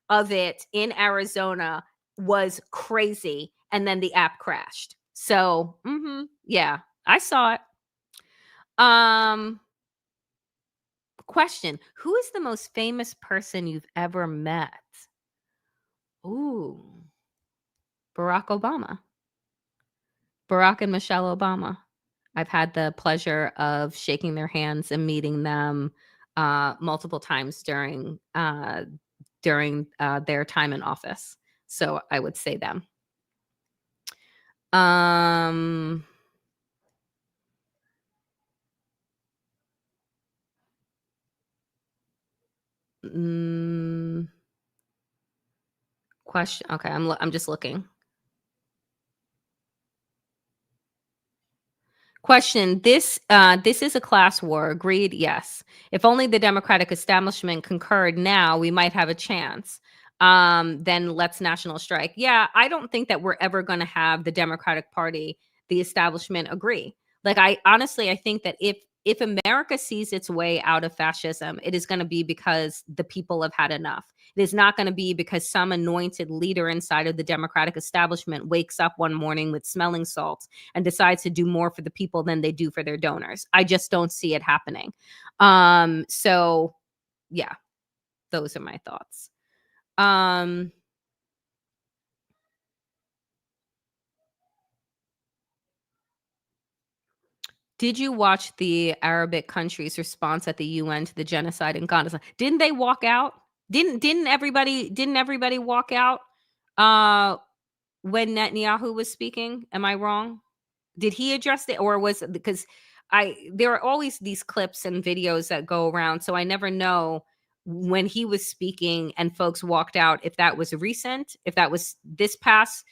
of it in Arizona was crazy. And then the app crashed. So, yeah, I saw it. Question, who is the most famous person you've ever met? Ooh, Barack Obama. Barack and Michelle Obama. I've had the pleasure of shaking their hands and meeting them multiple times during their time in office. So I would say them. Question. Okay, I'm just looking. Question. This is a class war. Agreed? Yes. If only the Democratic establishment concurred now, we might have a chance. Then let's national strike. Yeah, I don't think that we're ever going to have the Democratic Party, the establishment, agree. Like, I think that if America sees its way out of fascism, it is going to be because the people have had enough. It is not going to be because some anointed leader inside of the Democratic establishment wakes up one morning with smelling salts and decides to do more for the people than they do for their donors. I just don't see it happening. So yeah, those are my thoughts. Did you watch the Arabic countries' response at the UN to the genocide in Gaza? Didn't they walk out? Didn't everybody walk out when Netanyahu was speaking? Am I wrong? Did he address it, or was it because there are always these clips and videos that go around, so I never know when he was speaking and folks walked out, if that was recent, if that was this past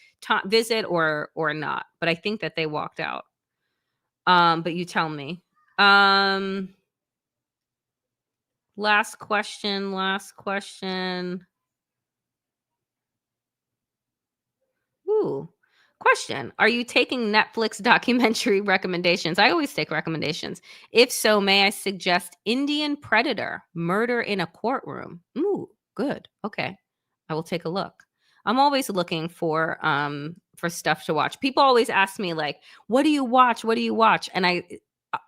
visit or not. But I think that they walked out. But you tell me. Last question. Ooh. Question. Are you taking Netflix documentary recommendations? I always take recommendations. If so, may I suggest Indian Predator, Murder in a Courtroom? Ooh, good. Okay. I will take a look. I'm always looking for stuff to watch. People always ask me, like, what do you watch? What do you watch? And I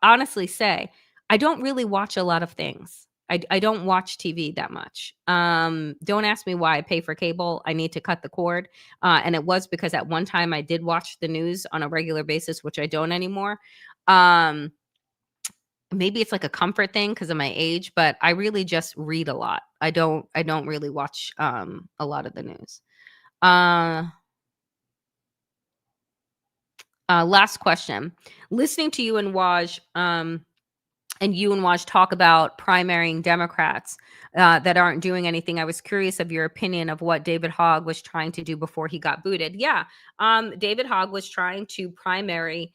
honestly say, I don't really watch a lot of things. I don't watch TV that much. Don't ask me why I pay for cable. I need to cut the cord. And it was because at one time I did watch the news on a regular basis, which I don't anymore. Maybe it's like a comfort thing because of my age, but I really just read a lot. I don't really watch a lot of the news. Last question. Listening to you and Waj, and you and Waj talk about primarying Democrats that aren't doing anything, I was curious of your opinion of what David Hogg was trying to do before he got booted. Yeah, David Hogg was trying to primary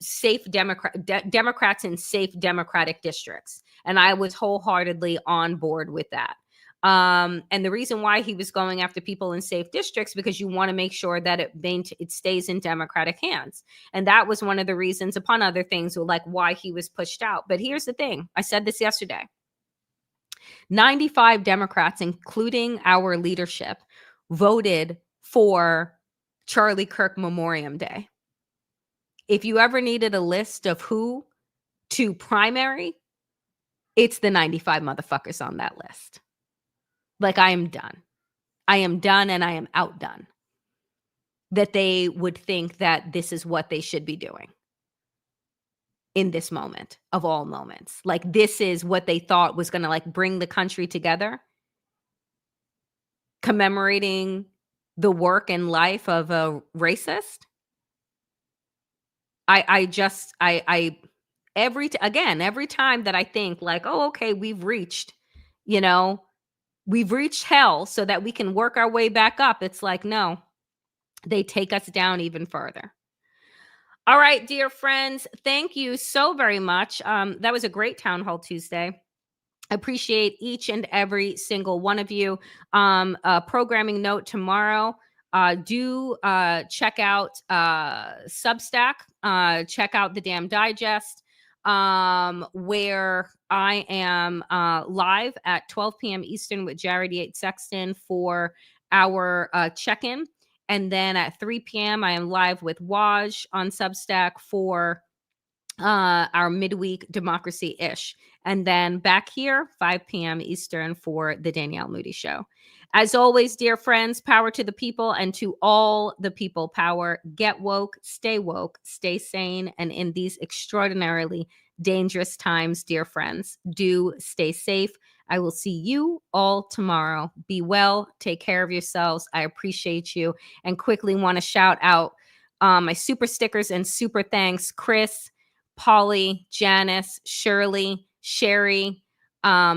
safe Democrats in safe Democratic districts, and I was wholeheartedly on board with that. And the reason why he was going after people in safe districts, because you want to make sure that it stays in Democratic hands. And that was one of the reasons, upon other things, like why he was pushed out. But here's the thing. I said this yesterday. 95 Democrats, including our leadership, voted for Charlie Kirk Memoriam Day. If you ever needed a list of who to primary, it's the 95 motherfuckers on that list. Like, I am done. I am done and I am outdone. That they would think that this is what they should be doing in this moment of all moments. Like, this is what they thought was going to, like, bring the country together. Commemorating the work and life of a racist. Every time that I think, like, oh, okay, we've reached hell so that we can work our way back up. It's like, no, they take us down even further. All right, dear friends, thank you so very much. That was a great Town Hall Tuesday. I appreciate each and every single one of you. Programming note tomorrow. Do check out Substack. Check out the Damn Digest, where I am live at 12 p.m. Eastern with Jared Yates Sexton for our check-in. And then at 3 p.m., I am live with Waj on Substack for our midweek democracy-ish. And then back here, 5 p.m. Eastern for the Danielle Moodie Show. As always, dear friends, power to the people, and to all the people power. Get woke, stay sane, and in these extraordinarily dangerous times, dear friends, do stay safe. I will see you all tomorrow. Be well, take care of yourselves. I appreciate you, and quickly want to shout out my super stickers and super thanks: Chris, Polly, Janice, Shirley, Sherry,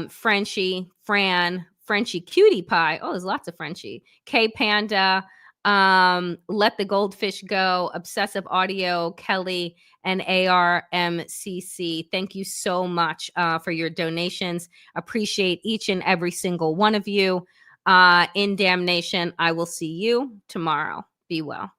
Frenchie, Fran, Frenchie Cutie Pie. Oh, there's lots of Frenchie. K Panda, Let the Goldfish Go, Obsessive Audio, Kelly, and ARMCC. Thank you so much for your donations. Appreciate each and every single one of you. In damnation, I will see you tomorrow. Be well.